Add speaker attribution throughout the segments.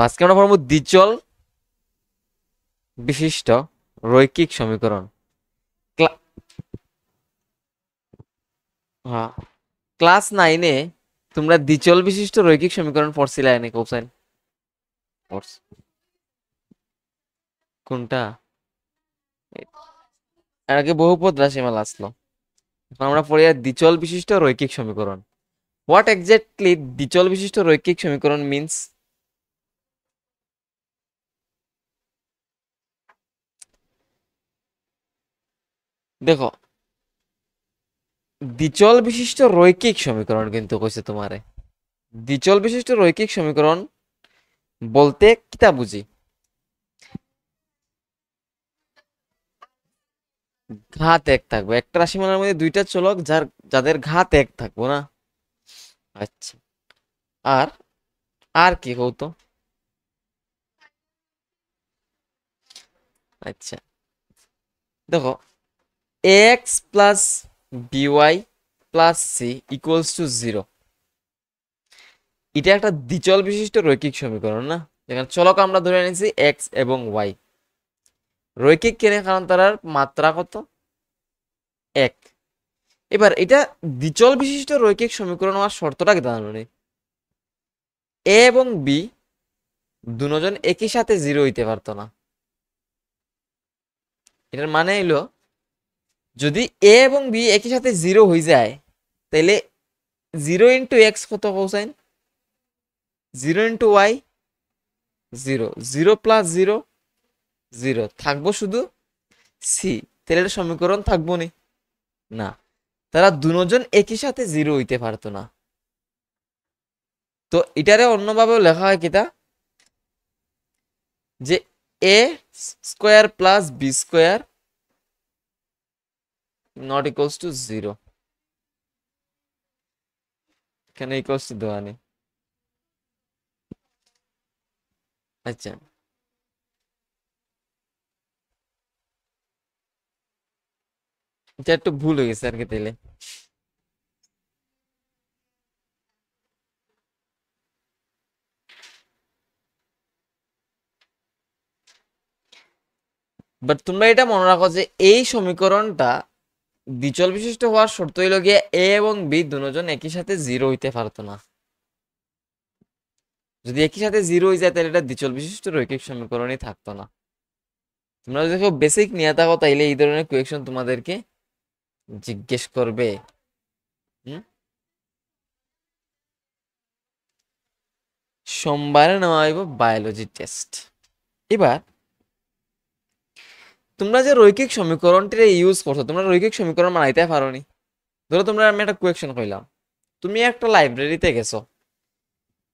Speaker 1: আজকে আমরা পড়বো দ্বিচল বিশিষ্ট রৈখিক সমীকরণ। হ্যাঁ, ক্লাস 9-এ তোমরা দ্বিচল বিশিষ্ট রৈখিক সমীকরণ পড়ছিলে এনে কোসাইন কোনটা? এর আগে বহুপদ রাশিমালা আসলো। এখন আমরা পড়ি দ্বিচল বিশিষ্ট রৈখিক সমীকরণ। হোয়াট এক্স্যাক্টলি দ্বিচল বিশিষ্ট রৈখিক সমীকরণ মিন্স? দেখো, দ্বিচল বিশিষ্ট রৈখিক সমীকরণ কিন্তু কইছে তোমারে। দ্বিচল বিশিষ্ট রৈখিক সমীকরণ বলতে কিতা বুঝি? ঘাত এক থাকবে, একটা রাশিমালার মধ্যে দুইটা চলক যাদের ঘাত এক থাকবো না। আচ্ছা, আর আর কি কৌতো? আচ্ছা, দেখো, x plus b y plus c equals to 0, এটা একটা দ্বিচল বিশিষ্ট রৈখিক সমীকরণ না, যেখানে চলক আমরা ধরে নিয়েছি এক্স এবং ওয়াই। রৈখিক কেনে কারণ তার মাত্রা কত? এক। এবার এটা দ্বিচল বিশিষ্ট রৈখিক সমীকরণ হওয়ার শর্তটা কি জানো? এ এবং বি দুজন একই সাথে 0 হইতে পারতো না। এটার মানে হইলো, যদি এ এবং বি একই সাথে 0 হয়ে যায়, তাহলে 0 ইন্টু এক্স কত কোসাইন? 0 ইন্টু ওয়াই 0, 0 প্লাস 0 0 থাকবো শুধু সি। তাহলে এটা সমীকরণ থাকবো নি? না, তারা দুজন একই সাথে 0 হইতে পারতো না। তো এটারে অন্যভাবেও লেখা হয় কিতা, যে a square plus b square not equals to 0। এখানে ইকুয়ালস টু দেওয়া নেই। আচ্ছা, এটা একটু ভুল হয়ে গেছে আর কি তাইলে। বাট তোমরা এটা মনে রাখো যে এই সমীকরণটা দ্বিচল বিশিষ্ট হওয়ার শর্ত হইল গিয়ে এ এবং বি দুজন একই সাথে 0 হইতে পারতো না। যদি একই সাথে 0 হয়ে যায় তাহলে এটা দ্বিচল বিশিষ্ট রৈখিক সমীকরণই থাকতো না। তোমরা যদি দেখো বেসিক নিয়ে থাকো তাইলে এই ধরনের কোয়েকশন তোমাদেরকে জিজ্ঞেস করবে। সোমবারে নেওয়া হইব বায়োলজি টেস্ট। এবার তোমরা যে রৈখিক সমীকরণটি ইউজ করছো, তোমরা রৈখিক সমীকরণ বানাইতে পারোনি। ধরো তোমরা আমি একটা কোয়েকশন কইলাম, তুমি একটা লাইব্রেরিতে গেছো,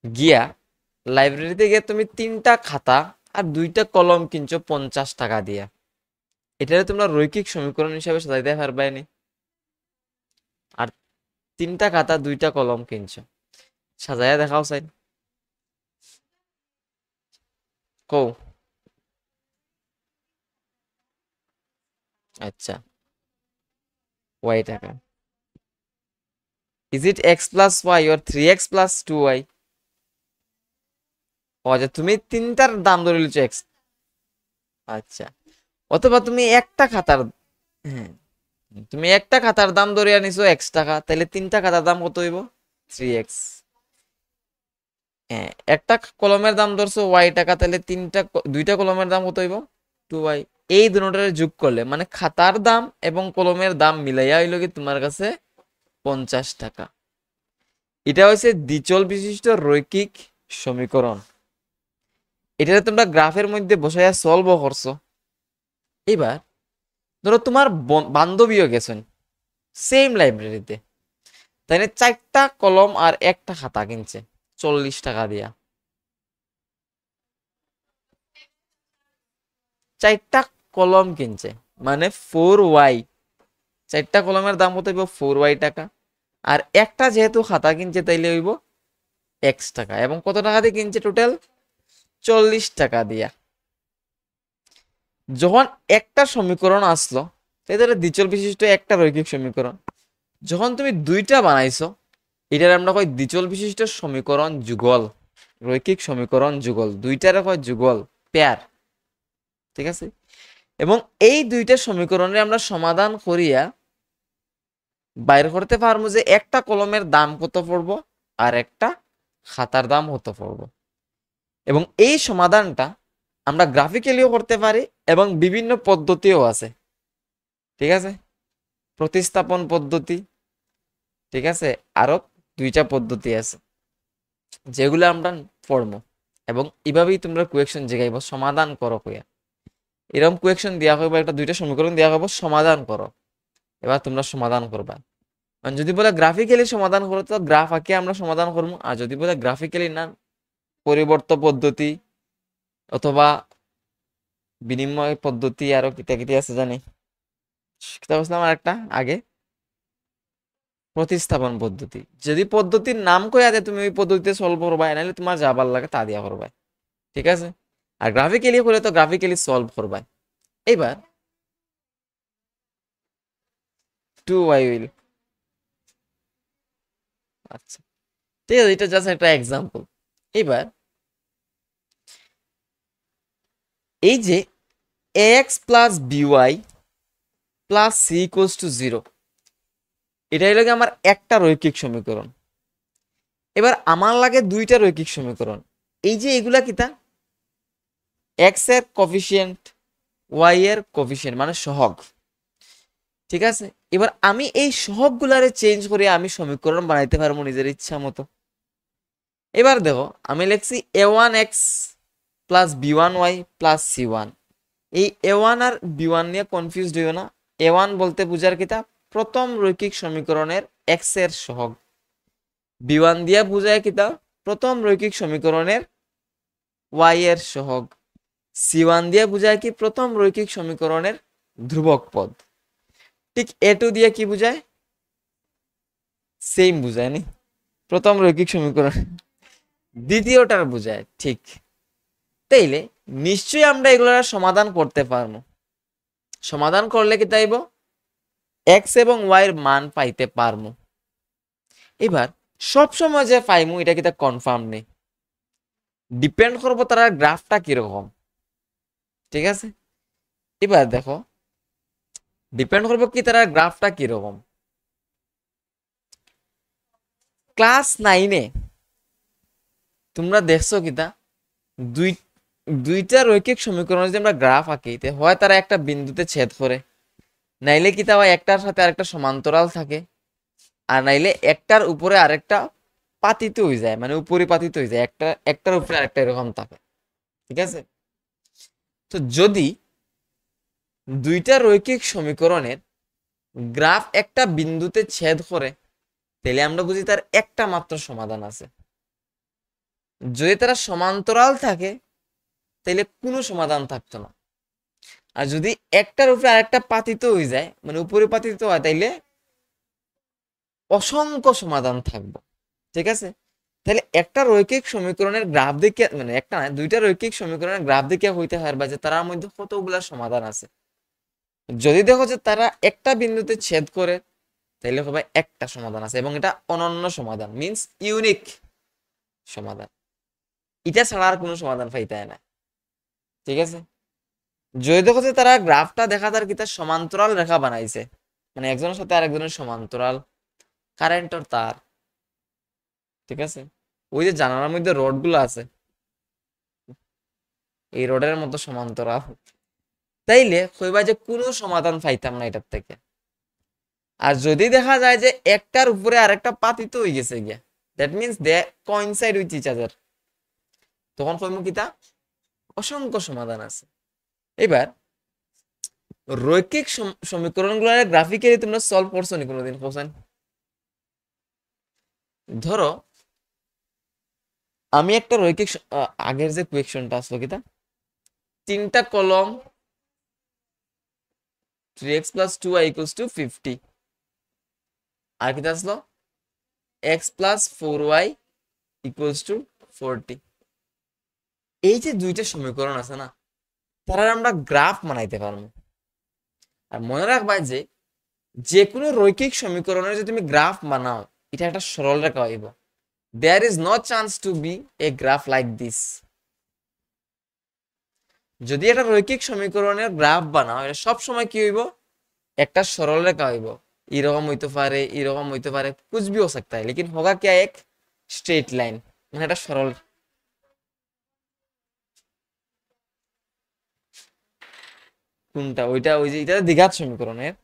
Speaker 1: গিয়া লাইব্রেরিতে গিয়ে তুমি 3টা খাতা আর 2টা কলম কিনছো 50 টাকা দিয়া। এটারে তোমরা রৈখিক সমীকরণ হিসাবে সাজাইতে পারবাইনি? আর 3টা খাতা 2টা কলম কিনছো, সাজাইয়া দেখাও চাই কও। আচ্ছা, ওয়াই টাকা। Is it x plus y or 3x plus 2y? ও আচ্ছা, তুমি 3টার দাম ধরে লিখছো এক্স। আচ্ছা, অথবা তুমি একটা খাতার, হ্যাঁ, তুমি একটা খাতার দাম ধরে আনিছো এক্স টাকা, তাহলে 3টা খাতার দাম কত হইব? 3x। হ্যাঁ, একটা কলমের দাম ধরছো ওয়াই টাকা, তাহলে 2টা কলমের দাম কত হইব? 2y। এই দুটোটারে যোগ করলে মানে খাতার দাম এবং কলমের দাম মিলাইয়া হইল কি তোমার কাছে 50 টাকা। এটা হচ্ছে দ্বিচল বিশিষ্ট রৈখিক সমীকরণ। এটা তোমরা গ্রাফের মধ্যে বসাইয়া সলভ করছো। এবার ধরো তোমার বান্ধবীও গেছেন সেম লাইব্রেরিতে, তাই 4টা কলম আর একটা খাতা কিনছে 40 টাকা দিয়া। 4টা কলম কিনছে মানে 4y। 4টা কলমের দাম কত হইব? 4y টাকা। আর একটা যেহেতু খাতা কিনছে তাইলে হইব এক্স টাকা। এবং কত টাকা দিয়ে কিনছে? টোটাল 40 টাকা দিয়া। যখন একটা সমীকরণ আসলো, এটা দ্বিচল বিশিষ্ট একটা রৈখিক সমীকরণ। যখন তুমি 2টা বানাইছো, এটার আমরা কই দ্বিচল বিশিষ্ট সমীকরণ যুগল। রৈখিক সমীকরণ যুগল, দুইটারে কয় যুগল, পেয়ার। ঠিক আছে, এবং এই দুইটা সমীকরণে আমরা সমাধান করিয়া বাইর করতে পারবো যে একটা কলমের দাম কত পড়বো আর একটা খাতার দাম কত পড়বো। এবং এই সমাধানটা আমরা গ্রাফিক্যালিও করতে পারি এবং বিভিন্ন পদ্ধতিও আছে। ঠিক আছে, প্রতিস্থাপন পদ্ধতি, ঠিক আছে, আরো দুইটা পদ্ধতি আছে যেগুলো আমরা পড়বো। এবং এভাবেই তোমরা কোয়েকশন জিগাইব সমাধান করো কইয়া, এরকম কোয়েকশন দেওয়া হইব, একটা দুইটা সমীকরণ দেওয়া হইব, সমাধান করো। এবার তোমরা সমাধান করবা। মানে যদি বলে গ্রাফিক্যালি সমাধান করো তো গ্রাফ আঁকে আমরা সমাধান করবো, আর যদি বলে গ্রাফিক্যালি না, পরিবর্ত পদ্ধতি অথবা বিনিময় পদ্ধতি, আরো কিতা কিতা আছে জানি, কিতা বলছিলাম আর একটা আগে, প্রতিস্থাপন পদ্ধতি। যদি পদ্ধতির নাম কইয়া দেয় তুমি ওই পদ্ধতিতে সলভ করবা, নাহলে তোমার যা ভালো লাগে তা দিয়া করবা। ঠিক আছে, আর গ্রাফিক্যালি করলে তো গ্রাফিক্যালি সলভ করবা। এবার 2y উইল, আচ্ছা ঠিক আছে, এটা জাস্ট একটা এক্সাম্পল। এবার এই যে ax plus by plus c equals to 0, এটাই লাগে আমার একটা রৈখিক সমীকরণ। এবার আমার লাগে দুইটা রৈখিক সমীকরণ। এই যে এগুলা কিতা, x এর কোফিশিয়েন্ট, y এর কোফিশিয়েন্ট মানে সহগ। ঠিক আছে, এবার আমি এই সহগগুলারে চেঞ্জ করে আমি সমীকরণ বানাইতে পারবো নিজের ইচ্ছা মতো। এবার দেখো আমি লিখছি a1x plus b1y plus c1। এই a1 আর b1 নিয়ে কনফিউজড হইও না। a1 বলতে বুঝার কিতা প্রথম রৈখিক সমীকরণের x এর সহগ, b1 দিয়া বুঝায় কিতা প্রথম রৈখিক সমীকরণের y এর সহগ, c1 দিয়া বুঝায় কি প্রথম রৈখিক সমীকরণের ধ্রুবক পদ। ঠিক a2 দিয়ে কি বুঝায়, সেম বুঝায় নি, প্রথম রৈখিক সমীকরণ দ্বিতীয়টার বুঝায়। ঠিক, তাইলে নিশ্চয়ই আমরা এগুলোর সমাধান করতে পারবো। সমাধান করলে কি তাইব x এবং y এর মান পাইতে পারবো। এবার সব সময় যে পাইমু এটা কিতা কনফার্ম নেই, ডিপেন্ড করবো তার গ্রাফটা কিরকম। ঠিক আছে, এবার দেখো ডিপেন্ড করবো কি তার গ্রাফটা কিরকম। ক্লাস 9-এ তোমরা দেখছো কিতা দুইটা রৈখিক সমীকরণ যদি আমরা গ্রাফ আঁকিতে হয় তারা একটা বিন্দুতে ছেদ করে, নাইলে কিতা হয় একটার সাথে আরেকটা সমান্তরাল থাকে, আর নাইলে একটার উপরে আরেকটা পাতিত হয়ে যায়, মানে উপরে পাতিত হয়ে যায়, একটার উপরে আরেকটা এরকম থাকে। ঠিক আছে, তো যদি দুইটা রৈখিক সমীকরণের গ্রাফ একটা বিন্দুতে ছেদ করে তাহলে আমরা বুঝি তার একটা মাত্র সমাধান আছে। যদি তারা সমান্তরাল থাকে তাহলে কোনো সমাধান থাকতো না, আর যদি একটার উপরে আরেকটা পাতিত হয়ে যায় মানে উপরে পাতিত হয় তাইলে অসংখ্য সমাধান থাকবো। ঠিক আছে, তাহলে একটা রৈখিক সমীকরণের গ্রাফ দেখে, মানে একটা না দুইটা রৈখিক সমীকরণের গ্রাফ দেখে হইতে পারবা যে তার মধ্যে কতগুলা সমাধান আছে। যদি দেখো যে তারা একটা বিন্দুতে ছেদ করে তাহলে হবে একটা সমাধান আছে, এবং এটা অনন্য সমাধান, মিন্স ইউনিক সমাধান, এটা ছাড়া আর কোনো সমাধান পাইতে হয় না। ঠিক আছে, যদি দেখো যে তারা গ্রাফটা দেখা তার কি তার সমান্তরাল রেখা বানাইছে, মানে একজনের সাথে আরেকজনের সমান্তরাল, কারেন্টর তার। ঠিক আছে, ওই যে জানালার মধ্যে রড গুলো আছে এই রডের মতো সমান্তরাল, তাইলে কইবা যে কোনো সমাধান পাইতাম না এটার থেকে। আর যদি দেখা যায় যে একটার উপরে আরেকটা পাতিত হয়ে গেছে গিয়া, that means they coincide with each other, তখন কইমু কিতা অসংখ্য সমাধান আছে। এবার রৈখিক সমীকরণগুলো গ্রাফিক্যালি তোমরা সলভ করছো নি কোনোদিন? কোশ্চেন ধরো আমি একটা রৈখিক আগের যে কোয়েকশনটা আসলো কিতা তিনটা কলম 3x plus 2y equals to 50, আর কিতা আসলো x plus 4y equals to 40। এই যে দুইটা সমীকরণ আছে না তারা আমরা গ্রাফ বানাইতে পারবো। আর মনে রাখবা যে যে কোনো রৈখিক সমীকরণের যদি তুমি গ্রাফ বানাও এটা একটা সরল রেখা হইব, there is no chance to be a graph like this. যদি এটা রৈখিক সমীকরণের গ্রাফ বানাও, এটা সব সময় কি হইব, একটা সরল রেখা হইব। এরকম হইতে পারে, এরকম হইতে পারে, कुछ भी हो सकता है, लेकिन होगा क्या, एक स्ट्रेट लाइन, মানে এটা সরল। কোনটা ওইটা, ওই যে এটা দ্বিঘাত সমীকরণের,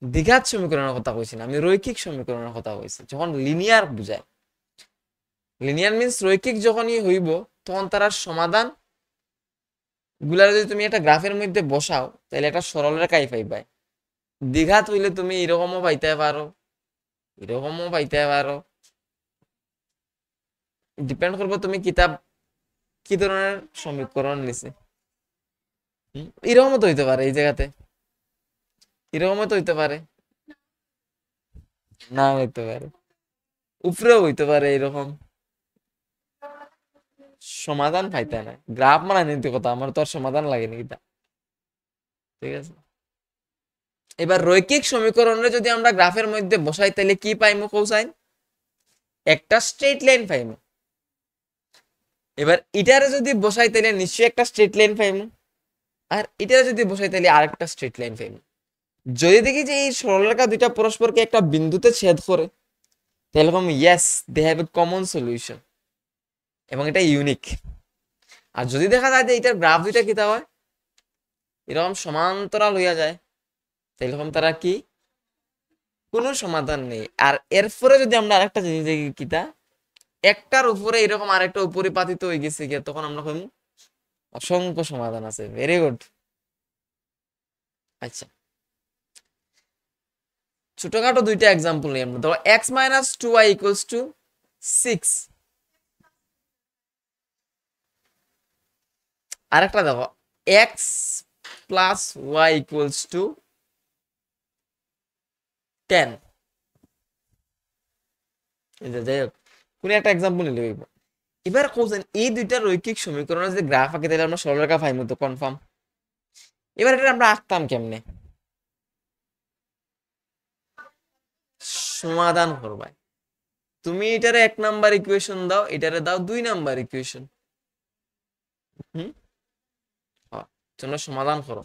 Speaker 1: দ্বিঘাত সমীকরণের কথা কইছি না, আমি রৈখিক সমীকরণের কথা কইছি। যখন লিনিয়ার বুঝায়, লিনিয়ার মিন্স রৈখিক যখনই হইব, তখন তার সমাধান গুলা যদি তুমি একটা গ্রাফের মধ্যে বসাও, তাহলে একটা সরল রেখাই পাইবা। দ্বিঘাত হইলে তুমি এরকমও পাইতে পারো, এরকমও পাইতে পারো, ডিপেন্ড করবো তুমি কিতাব কি ধরনের সমীকরণ নিছে। এরকমও তো হইতে পারে, এই জায়গাতে এরকমও তো হইতে পারে, না হইতে পারে, উপরেও হইতে পারে এরকম। সমাধান পাইতে না, গ্রাফ মানে নিতে কথা, আমার তো আর সমাধান লাগেনি এটা, ঠিক আছে। এবার রৈখিক সমীকরণে যদি আমরা গ্রাফের মধ্যে বসাই, তাহলে কি পাইমু কোসাইন, একটা স্ট্রেট লাইন পাইমু। এবার এটারে যদি বসাই, তাহলে নিশ্চয়ই একটা স্ট্রেট লাইন পাইমু, আর এটারে যদি বসাই, তাহলে আরেকটা স্ট্রেট লাইন পাইমু। যদি দেখি যে এই সরলরেখা দুইটা পরস্পরকে একটা বিন্দুতে ছেদ করে, তাহলে yes, they have a common solution, এবং এটা ইউনিক। আর যদি দেখা যায় যে এটার গ্রাফ দুইটা কিতা হয়, এরকম সমান্তরাল হইয়া যায়, তাহলে তারা কি, কোনো সমাধান নেই। আর এরপরে যদি আমরা আরেকটা জিনিস দেখি কিতা, একটার উপরে এরকম আরেকটা উপরে পাতিত হয়ে গেছে গিয়া, তখন আমরা কইমু অসংখ্য সমাধান আছে। Very good. আচ্ছা, ছোটখাটো দুইটা এক্সাম্পল নিই আমরা। ধরো x - 2y = 6। আরেকটা দেখো x + y = 10। যাই হোক, কোন একটা এক্সাম্পল নিলে হইব। এবার কোশ্চেন, এই দুইটা রৈখিক সমীকরণের যে গ্রাফ আঁকে, তাহলে আমরা সরলরেখা পাইমু তো কনফার্ম। এবার এটা আমরা আঁকতাম কেমনে, সমাধান করবাই। তুমি এটারে 1 নাম্বার ইকুয়েশন দাও, এটারে দাও 2 নাম্বার ইকুয়েশন। তোমরা সমাধান করো,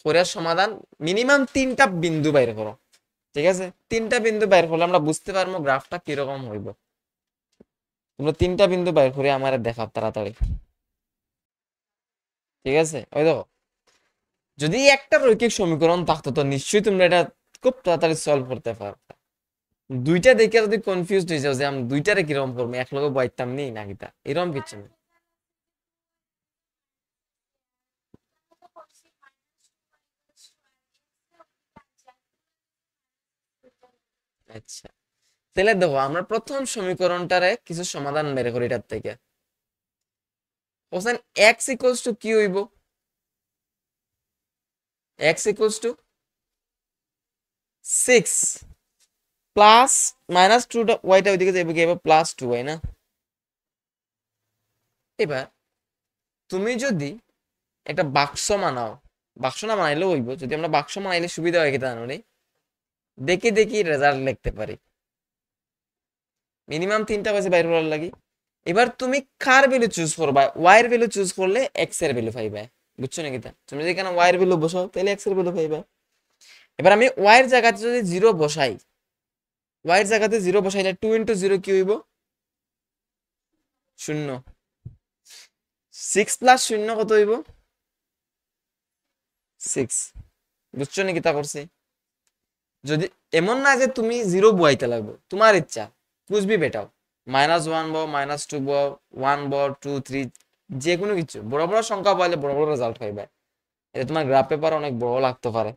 Speaker 1: করে সমাধান মিনিমাম 3টা বিন্দু বাইর করো, ঠিক আছে। 3টা বিন্দু বাইর করলে আমরা বুঝতে পারবো গ্রাফটা কিরকম হইব। তোমরা 3টা বিন্দু বাইর করে আমার দেখাও তাড়াতাড়ি, ঠিক আছে। ওই দেখো, যদি একটা রৈখিক সমীকরণ থাকতো, তো নিশ্চয়ই তোমরা এটা খুব তাড়াতাড়ি সলভ করতে পারবে। দুইটা দেখে যদি কনফিউজড হয়ে যাও যে আমি দুইটারে কিরকম করবো, এক লগে বাইতাম নি না কিতা, এরকম কিছু না। আচ্ছা, তাহলে দেখো আমরা প্রথম সমীকরণটারে কিছু সমাধান বের করি এটার থেকে। কোশ্চেন x = কি হইব, x = 6 প্লাস -2 ওয়াইটা ওইদিকে যাবে, কি হবে +2y না। এবার তুমি যদি একটা বাক্স বানাও, বাক্স না বানাইলেও হইব, যদি আমরা বাক্স বানাইলে সুবিধা হয় কিতা জানো, দেখি দেখি রেজাল্ট লিখতে পারি। মিনিমাম 3টা বাজে বাইর করার লাগি। এবার তুমি কার ভ্যালু চুজ করবা, y এর ভ্যালু চুজ করলে x এর ভ্যালু পাইবা, বুঝছো নাকি তা। তুমি যদি এখানে y এর ভ্যালু বসাও, তাহলে x এর ভ্যালু পাইবা। এবার আমি y এর জায়গাতে যদি 0 বসাই, y এর জায়গাতে 0 বসাইলে 2 × 0 কি হইব, 0। 6 + 0 কত হইব, 6। বুঝছো নাকি তা করছি। যদি এমন না যে তুমি 0 বসাইতে লাগবে, তোমার ইচ্ছা, কুছ ভি বেটাও, -1 বো, -2 বো, 1 বো, 2 3, যে কোনো কিছু বড় বড় সংখ্যা পাইলে বড় বড় রেজাল্ট পাইবে। এটা তোমার গ্রাফ পেপার অনেক বড় লাগতে পারে।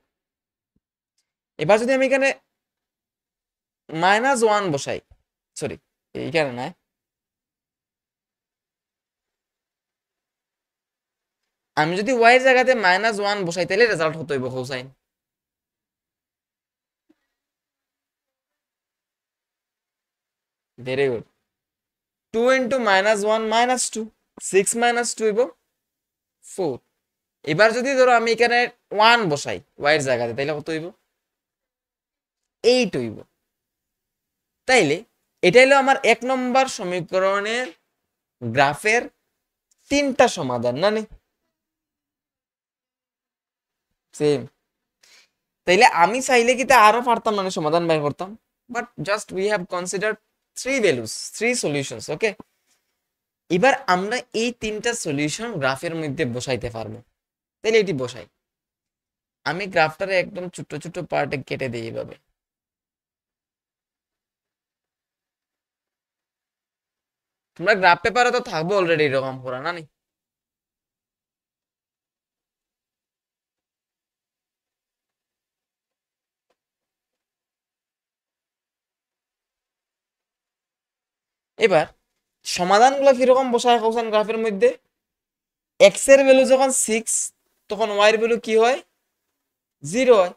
Speaker 1: এবার যদি আমি এখানে -1 বসাই, সরি এইখানে না, আমি যদি y এর জায়গাতে -1 বসাই, তাহলে রেজাল্ট হতো হইব হোসাইন। Very good. 2 × -1 -2, 6 - 2 হইব 4। এবার যদি ধরো আমি এখানে 1 বসাই y এর জায়গাতে, তাইলে কত হইব, 8 হইব। তাইলে এটা হলো আমার 1 নম্বর সমীকরণের গ্রাফের 3টা সমাধান না নি সেম। তাইলে আমি চাইলে কি তা আরো পারতাম মানে সমাধান বের করতাম, but just we have considered 3 values 3 solutions. Okay, এবার আমরা এই 3টা সলিউশন গ্রাফের মধ্যে বসাইতে পারবো। তাইলে এটি বসাই, আমি গ্রাফটারে একদম ছোট ছোট পার্টে কেটে দিই এইভাবে। তোমরা গ্রাফ পেপারে তো থাকবো অলরেডি এরকম করা না নি? এবার সমাধানগুলো কিরকম বসায় কোশ্চেন গ্রাফের মধ্যে? এক্স এর ভ্যালু যখন 6 তখন ওয়াই এর ভ্যালু কি হয়? 0 হয়।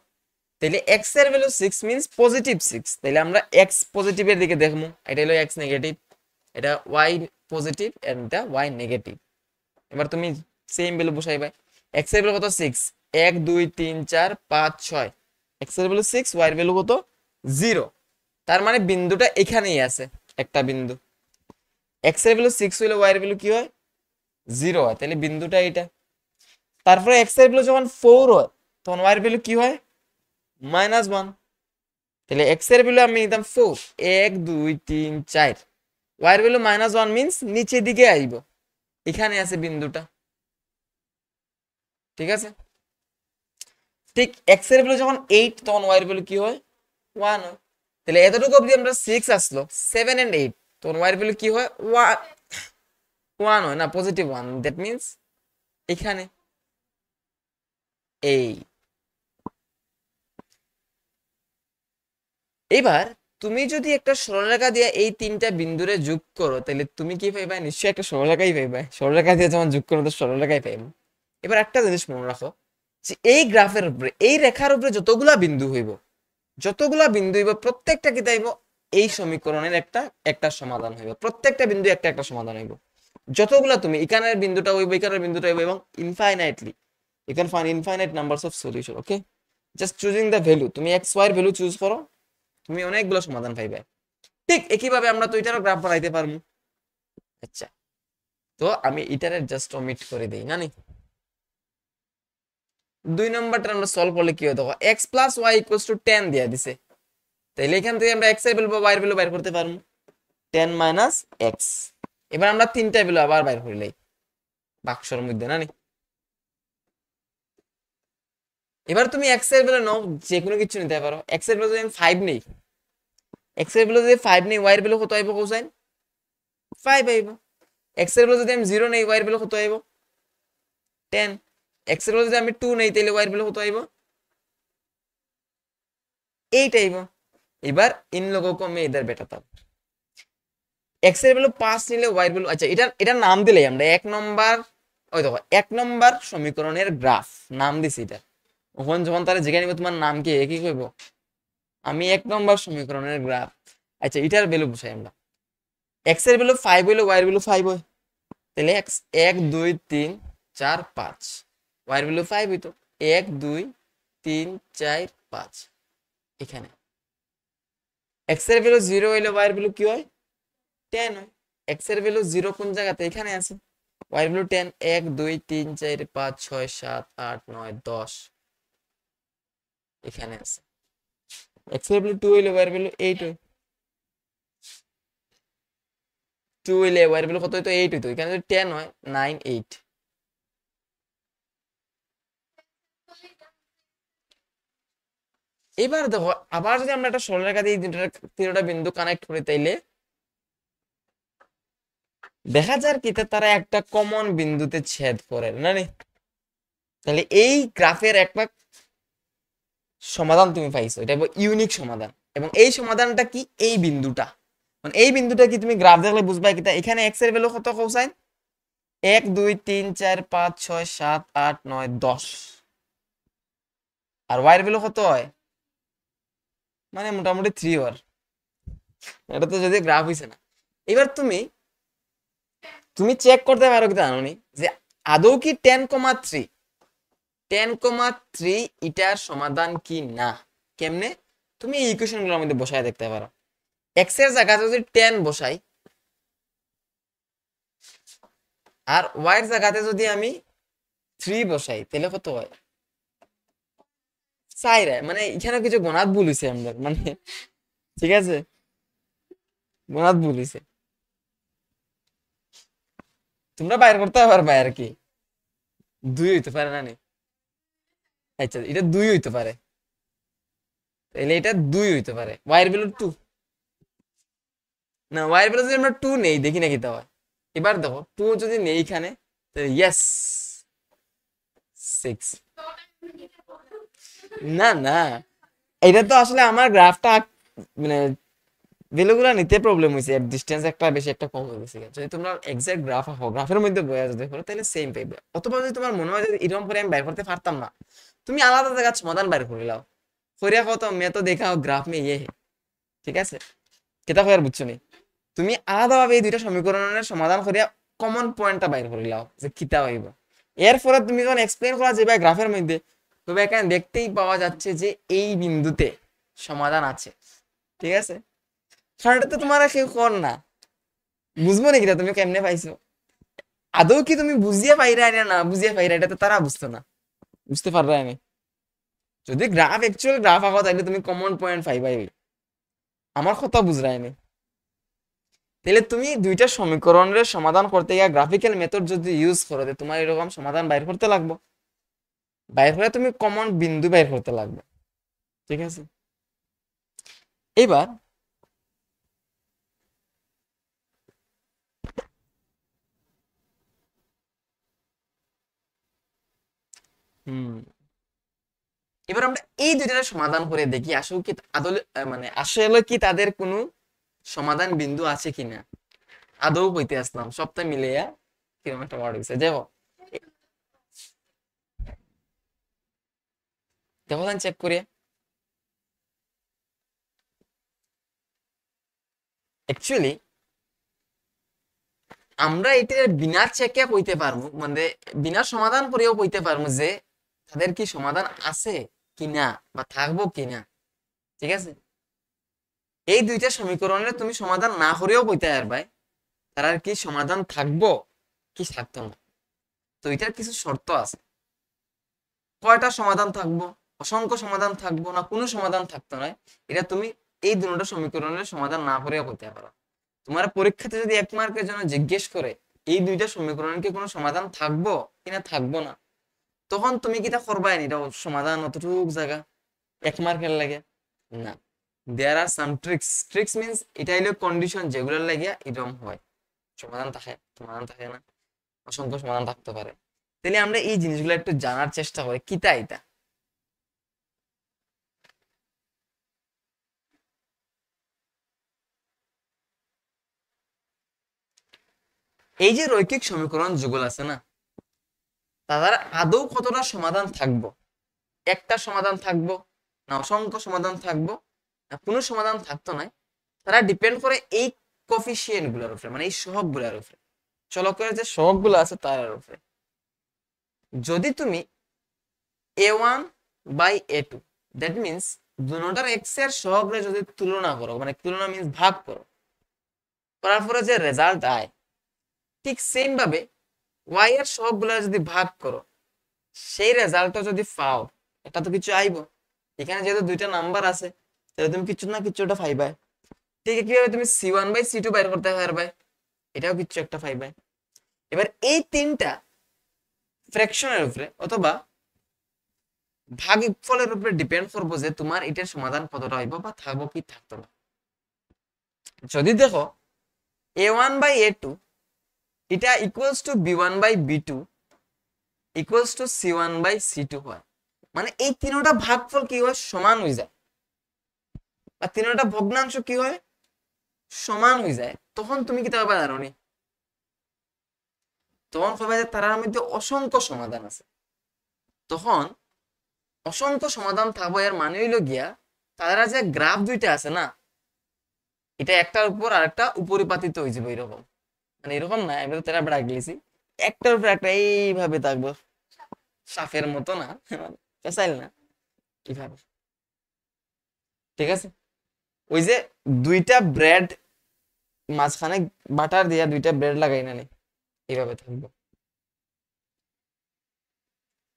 Speaker 1: তাহলে এক্স এর ভ্যালু 6 মিন্স পজিটিভ 6। তাহলে আমরা এক্স পজিটিভের দিকে দেখবো, এটা হলো এক্স নেগেটিভ, এটা ওয়াই পজিটিভ, এটা ওয়াই নেগেটিভ। এবার তুমি সেম ভ্যালু বসাইবে। এক্স এর ভ্যালু কত? 6। 1 2 3 4 5 6। এক্স এর ভ্যালু 6, ওয়াই এর ভ্যালু কত? 0। তার মানে বিন্দুটা এখানেই আছে, একটা বিন্দু। এক্স এর ভ্যালু 6 হইলে ওয়াই এর ভ্যালু কি হয়? 0 হয়। তাহলে বিন্দুটা এটা। তারপরে এক্স এর ভ্যালু যখন 4 হয় তখন ওয়াই এর ভ্যালু কি হয়? -1। তাহলে এক্স এর ভ্যালু আমি নিতাম 4। 1 2 3 4। ওয়াই এর ভ্যালু -1 মিন্স নিচের দিকে আইব, এখানে আছে বিন্দুটা। ঠিক আছে, ঠিক এক্স এর ভ্যালু যখন 8 তখন ওয়াই এর ভ্যালু কি হয়? 1 হয়। তাহলে এতটুকু অবধি আমরা 6 আসলো, 7 এন্ড 8 তখন ওয়াই এর ভ্যালু কি হয়? 1 হয় না, পজিটিভ 1। দ্যাট মিন্স এখানে এই। এবার তুমি যদি একটা সরলরেখা দিয়ে এই 3টা বিন্দুরে যোগ করো তাহলে তুমি কি পাইবা? নিশ্চয়ই একটা সরলরেখাই পাইবা। সরলরেখা দিয়ে যখন যোগ করো তো সরলরেখাই পাইবা। এবার একটা জিনিস মনে রাখো, যে এই গ্রাফের উপরে, এই রেখার উপরে যতগুলা বিন্দু হইব, প্রত্যেকটা কি তাইব? এই সমীকরণের একটা একটা সমাধান হইব। প্রত্যেকটা বিন্দু একটা একটা সমাধান হইব। যতগুলা তুমি এখানের বিন্দুটা হইব, এখানের বিন্দুটা হইব, এবং infinitely you can find infinite numbers of solution. Okay, just choosing the value, তুমি এক্স ওয়াই এর ভ্যালু চুজ করো, তুমি অনেকগুলো সমাধান পাইবে। ঠিক একইভাবে আমরা তো এটারও গ্রাফ বানাইতে পারবো। আচ্ছা, তো আমি এটারে জাস্ট অমিট করে দেই না নি। 2 নম্বরটা আমরা সলভ করলে কি হয় দেখো, x plus y equals to 10 দিয়া দিছে। তাইলে এখান থেকে আমরা x এর ভ্যালু বা y এর ভ্যালু বাইর করতে পারবো, 10 মাইনাস x। এবার আমরা 3টা ভ্যালু আবার বাইর করলেই বাক্সের মধ্যে না নি। এবার তুমি x এর ভ্যালু নাও, যে কোনো কিছু নিতে পারো। x এর ভ্যালু যদি আমি 5 নেই, x এর ভ্যালু যদি 5 নেই, y এর ভ্যালু কত আইব কোসাইন? 5 আইব। x এর ভ্যালু যদি আমি 0 নেই, y এর ভ্যালু কত আইব? 10। x এর ভ্যালু যদি আমি 2 নেই তাহলে y এর ভ্যালু কত আইব? 8 আইব। এবার इन लोगों को मैं इधर बैठाता हूं। x এর ভ্যালু 5 নিলে y এর ভ্যালু, আচ্ছা এটা নাম দিলেই আমরা 1 নম্বর, ওই দেখো 1 নম্বর সমীকরণের গ্রাফ নাম দিছি এটা। ওখান যখন তারা জিজ্ঞাসা নিব তোমার নাম কি, কি কইব? আমি 1 নম্বর সমীকরণের গ্রাফ। আচ্ছা এটার ভ্যালু বসাই আমরা। x এর ভ্যালু 5 হইলে y এর ভ্যালু 5 হয়। তাহলে x 1 2 3 4 5, y এর ভ্যালু 5 হইতো। 1 2 3 4 5 এখানে। x এর ভ্যালু 0 হইলে y এর ভ্যালু কি হয়? 10 হয়। x এর ভ্যালু 0 কোন জায়গাতে? এখানে আছে। y এর ভ্যালু 10। 1 2 3 4 5 6 7 8 9 10 এখানে আছে। x এর ভ্যালু 2 হইলে y এর ভ্যালু 8 হয়। 2 হইলে y এর ভ্যালু কত হইতো? 8 হইতো। এখানে যদি 10 হয় 9 8। এবার দেখো আবার যদি আমরা একটা সরলরেখা দিয়ে তিনটা বিন্দু কানেক্ট করি তাইলে দেখা যায় কি তারা একটা কমন বিন্দুতে ছেদ করে না নি। তাহলে এই গ্রাফের একটা সমাধান তুমি পাইছো, এটা ইউনিক সমাধান। এবং এই সমাধানটা কি? এই বিন্দুটা, মানে এই বিন্দুটা কি তুমি গ্রাফ দেখলে বুঝবা কি এখানে x এর ভ্যালু কত কোসাইন? 1 2 3 4 5 6 7 8 9 10। আর y এর ভ্যালু কত হয়? মানে মোটামুটি 3 ওয়ার। এটা তো যদি গ্রাফ হইছে না। এবার তুমি তুমি চেক করতে পারো কি জানো নি যে আদৌ কি 10,3 10,3 এটার সমাধান কি না। কেমনে? তুমি এই ইকুয়েশন গুলোর মধ্যে বসায় দেখতে পারো। এক্স এর জায়গায় যদি 10 বসাই আর ওয়াই এর জায়গাতে যদি আমি 3 বসাই তাহলে কত হয়? চাই রে, মানে এখানে কিছু গণাত ভুল হইছে আমাদের, মানে ঠিক আছে, গণাত ভুল হইছে। তোমরা বাইর করতে পারবে আর কি, 2 হইতে পারে না নি? আচ্ছা এটা 2 হইতে পারে, তাহলে এটা 2 হইতে পারে, ওয়াই এর ভ্যালু 2। না, ওয়াই এর ভ্যালু যদি আমরা 2 নেই, দেখি না কি হয়। এবার দেখো 2 যদি নেই এখানে, ইয়েস 6। না না, এটা তো আসলে আমার গ্রাফটা মানে ভ্যালুগুলো নিতে প্রবলেম হয়েছে, ডিসটেন্স একটা বেশি একটা কম হয়ে গেছে। যদি তোমরা এক্সাক্ট গ্রাফ আঁকো, গ্রাফের মধ্যে বয়া যদি করো তাহলে সেম পাইবে। অথবা যদি তোমার মনে হয় যে এরকম করে আমি বাইর করতে পারতাম না, তুমি আলাদা জায়গায় সমাধান বাইর করে লাও, করিয়া কত মে তো দেখা গ্রাফ মে ইয়ে হে, ঠিক আছে, কেটা কয়ার বুঝছো নি? তুমি আলাদাভাবে এই দুইটা সমীকরণের সমাধান করিয়া কমন পয়েন্টটা বাইর করে লাও যে কিতা হইব। এরপরে তুমি যখন এক্সপ্লেন করা যাবে গ্রাফের মধ্যে, তবে এখানে দেখতেই পাওয়া যাচ্ছে যে এই বিন্দুতে সমাধান আছে, ঠিক আছে। কারণ এটা তো তোমার কেউ কর না, বুঝবো নাকি তুমি কেমনে পাইছো? আদৌ কি তুমি বুঝিয়ে পাইরা না বুঝিয়ে পাইরা, এটা তো তারা বুঝতো না, বুঝতে পারবে আমি। যদি গ্রাফ অ্যাকচুয়াল গ্রাফ আঁকো তাহলে তুমি কমন পয়েন্ট পাইবাই, আমার কথা বুঝরায়নি। তাহলে তুমি দুইটা সমীকরণের সমাধান করতে গিয়ে গ্রাফিক্যাল মেথড যদি ইউজ করো, তোমার এরকম সমাধান বাইর করতে লাগবে, বাইর করে তুমি কমন বিন্দু বাইর করতে লাগবে, ঠিক আছে। এবার এবার আমরা এই দুইটার সমাধান করে দেখি আসলে কি আদলে মানে আসলে কি তাদের কোনো সমাধান বিন্দু আছে কিনা। আদৌ কইতে আসলাম সবটা মিলিয়া কিরকম একটা ওয়ার্ড হইছে, দেখো দেখো চেক করিয়া। অ্যাকচুয়ালি আমরা এটা বিনা চেকে কইতে পারবো, মানে বিনা সমাধান করেও কইতে পারবো যে তাদের কি সমাধান আছে কিনা বা থাকবো কিনা, ঠিক আছে। এই দুইটা সমীকরণের তুমি সমাধান না করেও কইতে পারবাই তার কি সমাধান থাকবো কি থাকতো না। তো এটার কিছু শর্ত আছে, কয়টা সমাধান থাকবো, অসংখ্য সমাধান থাকবো না কোনো সমাধান থাকতো না, এটা তুমি এই দুটো সমীকরণের সমাধান না করেও করতে পারো। তোমার পরীক্ষাতে যদি 1 মার্কের জন্য জিজ্ঞেস করে এই দুইটা সমীকরণের কি কোনো সমাধান থাকবো কিনা থাকবো না, তখন তুমি কিটা করবাই নি, এটা সমাধান অতটুক জায়গা 1 মার্কের লাগে না। দেয়ার আর সাম ট্রিক্স, ট্রিক্স মিন্স এটা হইলো কন্ডিশন যেগুলোর লাগিয়া এরকম হয়, সমাধান থাকে সমাধান থাকে না, অসংখ্য সমাধান থাকতে পারে। তাহলে আমরা এই জিনিসগুলো একটু জানার চেষ্টা করি কিতা এটা। এই যে রৈখিক সমীকরণ যুগল আছে না, তাদের আদৌ কতটা সমাধান থাকবো, একটা সমাধান থাকবো না অসংখ্য সমাধান থাকবো না কোনো সমাধান থাকতো না, তারা ডিপেন্ড করে এই কোফিশিয়েন্ট গুলোর উপরে, মানে এই সহগ গুলোর উপরে, চলকের যে সহগ গুলো আছে তার উপরে। যদি তুমি a1/a2, দ্যাট মিন্স দুটোটার এক্স এর সহগরে যদি তুলনা করো, মানে তুলনা মিন্স ভাগ করো, করার পরে যে রেজাল্ট আয়, ঠিক সেম ভাবে ওয়াই এর সহগগুলো যদি ভাগ করো, সেই রেজাল্টটা যদি পাও, এটা তো কিছু আইব। এখানে যেহেতু দুইটা নাম্বার আছে তাহলে তুমি কিছু না কিছুটা পাইবে। ঠিক কিভাবে তুমি c1/c2 বের করতে পারবে, এটাও কিছু একটা পাইবে। এবার এই তিনটা ফ্র্যাকশনের উপরে অথবা ভাগফলের উপরে ডিপেন্ড করবো যে তোমার এটার সমাধান কতটা হইব বা থাকবো কি থাকতো না। যদি দেখো a1/a2 এটা equals to b1/b2 equals to c1/c2 হয়, মানে এই তিনটা ভাগফল কি হয় সমান হয়ে যায়, বা তিনটা ভগ্নাংশ কি হয় সমান হয়ে যায়, তখন তুমি কি পারবে জানো নি? তখন হবে যে তারার মধ্যে অসংখ্য সমাধান আছে। তখন অসংখ্য সমাধান থাকবো এর মানে হইলো গিয়া তারা যে গ্রাফ দুইটা আছে না, এটা একটার উপর আরেকটা উপরিপাতিত হয়ে যাবে এরকম, মানে এরকম না আমি তো তারা ব্রাক গেছি, একটার উপর একটা এইভাবে থাকবো, সাফের মতো না, পেঁচাইল না কিভাবে, ঠিক আছে। ওই যে দুইটা ব্রেড মাঝখানে বাটার দিয়া দুইটা ব্রেড লাগাই না এইভাবে থাকবো।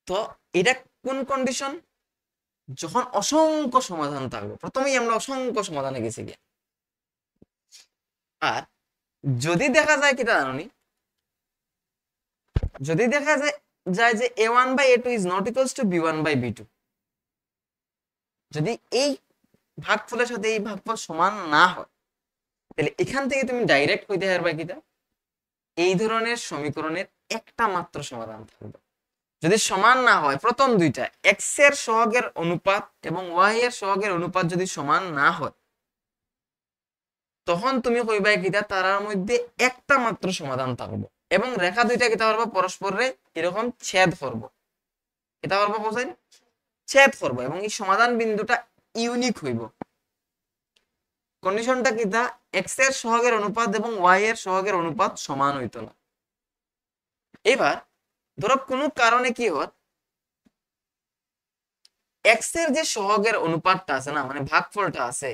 Speaker 1: তো এটা কোন কন্ডিশন? যখন অসংখ্য সমাধান থাকবে। প্রথমেই আমরা অসংখ্য সমাধানে গেছি গিয়া। আর যদি দেখা যায় কি জানি, যদি দেখা যায় যে a1 by a2 is not equals to b1 by b2, যদি এই ভাগফলের সাথে এই ভাগফল সমান না হয়, তাহলে এখান থেকে তুমি ডাইরেক্ট কইতে পারবা কিটা এই ধরনের সমীকরণের একটা মাত্র সমাধান থাকবে। যদি সমান না হয়, প্রথম দুইটা x এর সহগের অনুপাত এবং y এর সহগের অনুপাত যদি সমান না হয়, তখন তুমি কইবা কিটা তারার মধ্যে একটা মাত্র সমাধান থাকবে এবং রেখা দুইটা কিটা পারবো পরস্পরে এরকম ছেদ করব। এটা পারবো কোথায়? ছেদ করব, এবং এই সমাধান বিন্দুটা ইউনিক হইব। কন্ডিশনটা কিটা x এর সহগের অনুপাত এবং y এর সহগের অনুপাত সমান হইতো না। এবার ধরো কোনো কারণে কি হয়, x এর যে সহগের অনুপাতটা আছে না, মানে ভাগফলটা আছে,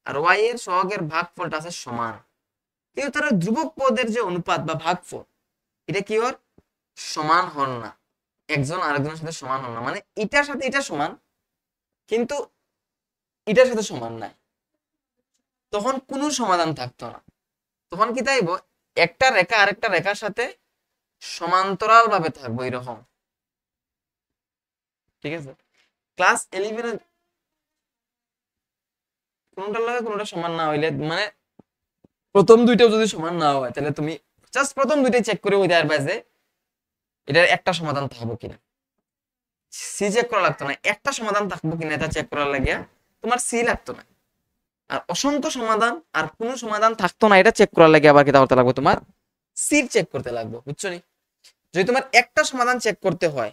Speaker 1: আর y এর সহগের ভাগফলটা আছে সমান, কিন্তু তারা ধ্রুবক পদের যে অনুপাত বা ভাগফল, এটা কি হয়? সমান হন না, একজন আরেকজনের সাথে সমান হন না। মানে এটার সাথে এটা সমান, কিন্তু এটার সাথে সমান নাই, তখন কোনো সমাধান থাকতো না। তখন কি তাইব, একটা রেখা আরেকটা রেখার সাথে সমান্তরাল ভাবে থাকবো এরকম। ঠিক আছে, ক্লাস 11 কোনটার লাগে কোনটা সমান না হইলে, মানে প্রথম দুইটাও যদি সমান না হয়, তাহলে তুমি জাস্ট প্রথম দুইটাই চেক করে হইতে পারবে যে এটার একটা সমাধান থাকবো কিনা। সি চেক করা লাগতো না, একটা সমাধান থাকবো কিনা এটা চেক করার লাগিয়া তোমার সি লাগতো না। আর অসংখ্য সমাধান আর কোনো সমাধান থাকতো না, এটা চেক করার লাগে আবার কি করতে লাগবে, তোমার সি চেক করতে লাগবে। বুঝছো নি? যদি তোমার একটা সমাধান চেক করতে হয়,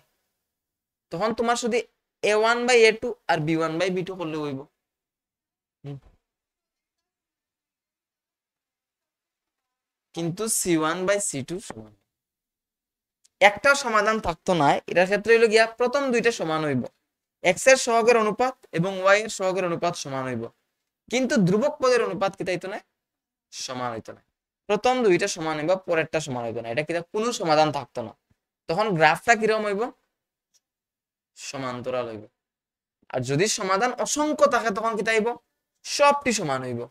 Speaker 1: তখন তোমার শুধু a1 by a2 R b1 by b2 করলে হইব। কিন্তু c1 বাই c2 সমান, একটা সমাধান থাকতো না, এটার ক্ষেত্রে হইলো গিয়া প্রথম দুইটা সমান হইব, x এর সহগের অনুপাত এবং y এর সহগের অনুপাত সমান হইব, কিন্তু ধ্রুবক পদের অনুপাত কি তাইতো না, সমান হইতো না। প্রথম দুইটা সমান হইব, পরেরটা সমান হইতো না, এটা কি কোনো সমাধান থাকতো না। তখন গ্রাফটা কিরকম হইব? সমান্তরাল হইব। আর যদি সমাধান অসংখ্য থাকে, তখন কি তাইব? সবটি সমান হইব।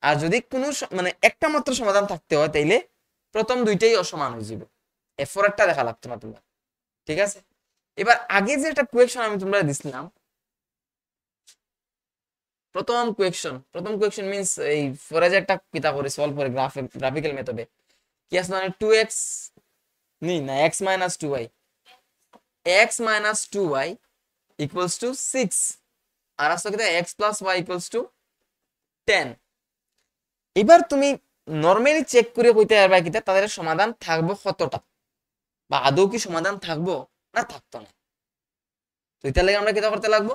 Speaker 1: আর যদি কোনো মানে একটা মাত্র সমাধান থাকতে হয়, তাইলে প্রথম দুইটাই অসমান হয়ে যাবে, এরপরেরটা দেখা লাগতো না তোমার। ঠিক আছে, এবার আগে যে একটা কোয়েকশন আমি তোমরা দিছিলাম, প্রথম কোয়েকশন মিন্স এই ফরে যে একটা কিতা করে সলভ করে গ্রাফিক্যাল মেথডে কি আছে, মানে 2x নি না x minus 2y, x minus 2y equals to 6, আর আছে কিতা x plus y equals to 10। এবার তুমি নরমালি চেক করে কইতে পারবা কিতা তাদের সমাধান থাকবো কতটা, বা আদৌ কি সমাধান থাকবো না থাকতো না। তো এটার লাগে আমরা কিতা করতে লাগবো,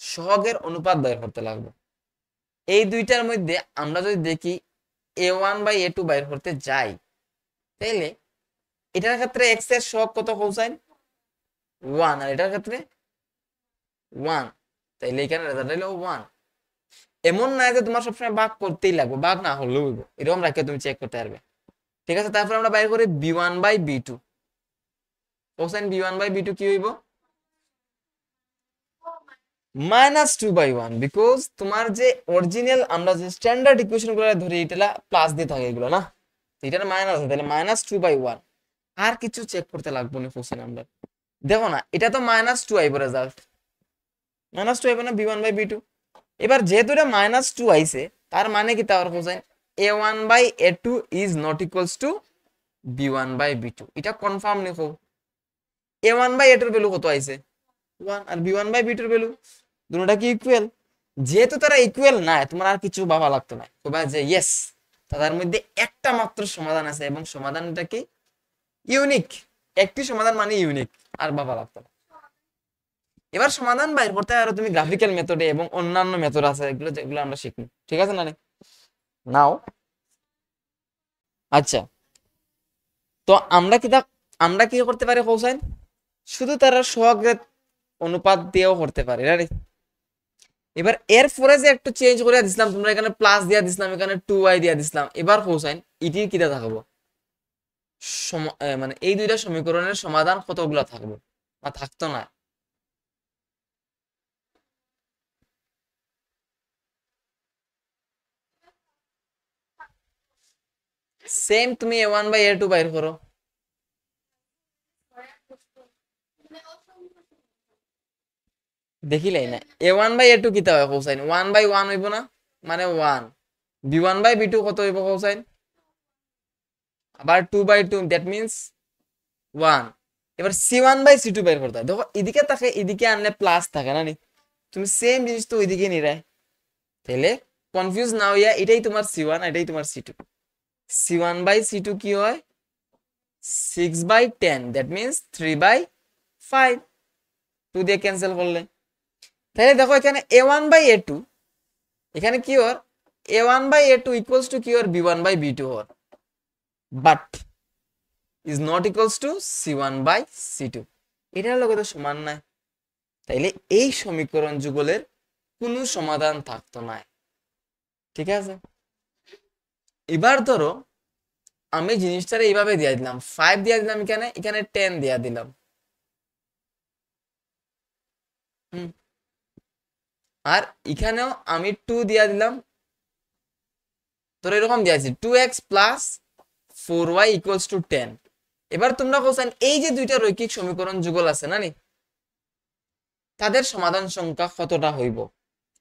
Speaker 1: সহগের অনুপাত বের করতে লাগবো। এই দুইটার মধ্যে আমরা যদি দেখি a1 বাই a2 বের করতে যাই, তাইলে এটার ক্ষেত্রে x এর সহগ কত পৌঁছায় 1, আর এটার ক্ষেত্রে 1, তাইলে এখানে রেজাল্ট হলো 1। এমন না যে তোমার সবসময় ভাগ করতেই লাগবে, ভাগ না হলেও হইব, এরকম রাখে তুমি চেক করতে পারবে। ঠিক আছে, তারপর আমরা বাইর করি b1 by b2, cosine b1 by b2 কি হইব, -2/1, বিকজ তোমার যে অরিজিনাল আমরা যে স্ট্যান্ডার্ড ইকুয়েশন গুলো ধরি এটা প্লাস দিয়ে থাকে এগুলো না, এটা মাইনাস, তাহলে -2/1। আর কিছু চেক করতে লাগবে না কোসাইন আমরা, দেখো না এটা তো -2 আইব, রেজাল্ট -2 আইব না b1 বাই b2। এবার যেহেতু এটা -2 আইছে, তার মানে কি তার কোসাইন a1 by a2 is not equals to b1 by b2। এটা কনফার্ম লিখো, a1 বাই a2 এর ভ্যালু কত আইছে 1, আর b1 বাই b2 এর ভ্যালু দুটোটা কি ইকুয়াল। যেহেতু তারা ইকুয়াল না, তোমার আর কিছু ভাবা লাগতো না, কইবা যে ইয়েস তাদের মধ্যে একটা মাত্র সমাধান আছে এবং সমাধানটা কি ইউনিক, একটি সমাধান মানে ইউনিক, আর ভাবা লাগতো না। এবার সমাধান বাইর করতে আর তুমি গ্রাফিক্যাল মেথডে এবং অন্যান্য মেথড আছে, এগুলো যেগুলো আমরা শিখবো। ঠিক আছে না নাও? আচ্ছা, তো আমরা কি করতে পারি কৌশল, শুধু তারা সহগের অনুপাত দিয়েও করতে পারি, এবার এরপরে যে একটু চেঞ্জ করে দিছিলাম, তোমরা এখানে প্লাস দিয়া দিছিলাম, এখানে 2y দিয়া দিছিলাম, এবার কোসাইন ইটির কিটা থাকবো, মানে এই দুইটা সমীকরণের সমাধান কতগুলা থাকবে, না থাকতো না। সেম তুমি a1/a2 বাইর করো। দেখিলাই না a1/a2 কিতা হয় কোসাইন, 1/1 হইব না, মানে 1। b1/b2 কত হইব কোসাইন, আবার 2/2, দ্যাট মিন্স 1। এবার c1/c2 বের করতে হয়, দেখো এদিকে থাকে, এদিকে আনলে প্লাস থাকে না নি, তুমি সেম জিনিস তো ওইদিকে নিরাই, তাহলে কনফিউজ না হইয়া এটাই তোমার c1, এটাই তোমার c2। c1/c2 কি হয়, 6/10, দ্যাট মিন্স 3/5, 2 দিয়ে ক্যান্সেল করলে। তাহলে দেখো এখানে a1/a2, এখানে কি হর, a1/a2 ইকুয়ালস টু কি হর, b1/b2 Har, but is not equals two c1/c2, এটার লগে তো সমান নাই, তাইলে এই সমীকরণ যুগলের কোনো সমাধান থাকতো না। ঠিক আছে, এবার ধরো আমি জিনিসটারে এইভাবে দিয়ে দিলাম, 5 দিয়ে দিলাম, এখানে এখানে 10 দিয়ে দিলাম, আর এখানেও আমি 2 দিয়ে দিলাম, ধরো এরকম দিয়েছি 2x plus 4y equals to 10। এবার তোমরা কোশ্চেন এই যে দুইটা রৈখিক সমীকরণ যুগল আছে না নি, তাদের সমাধান সংখ্যা কতটা হইব,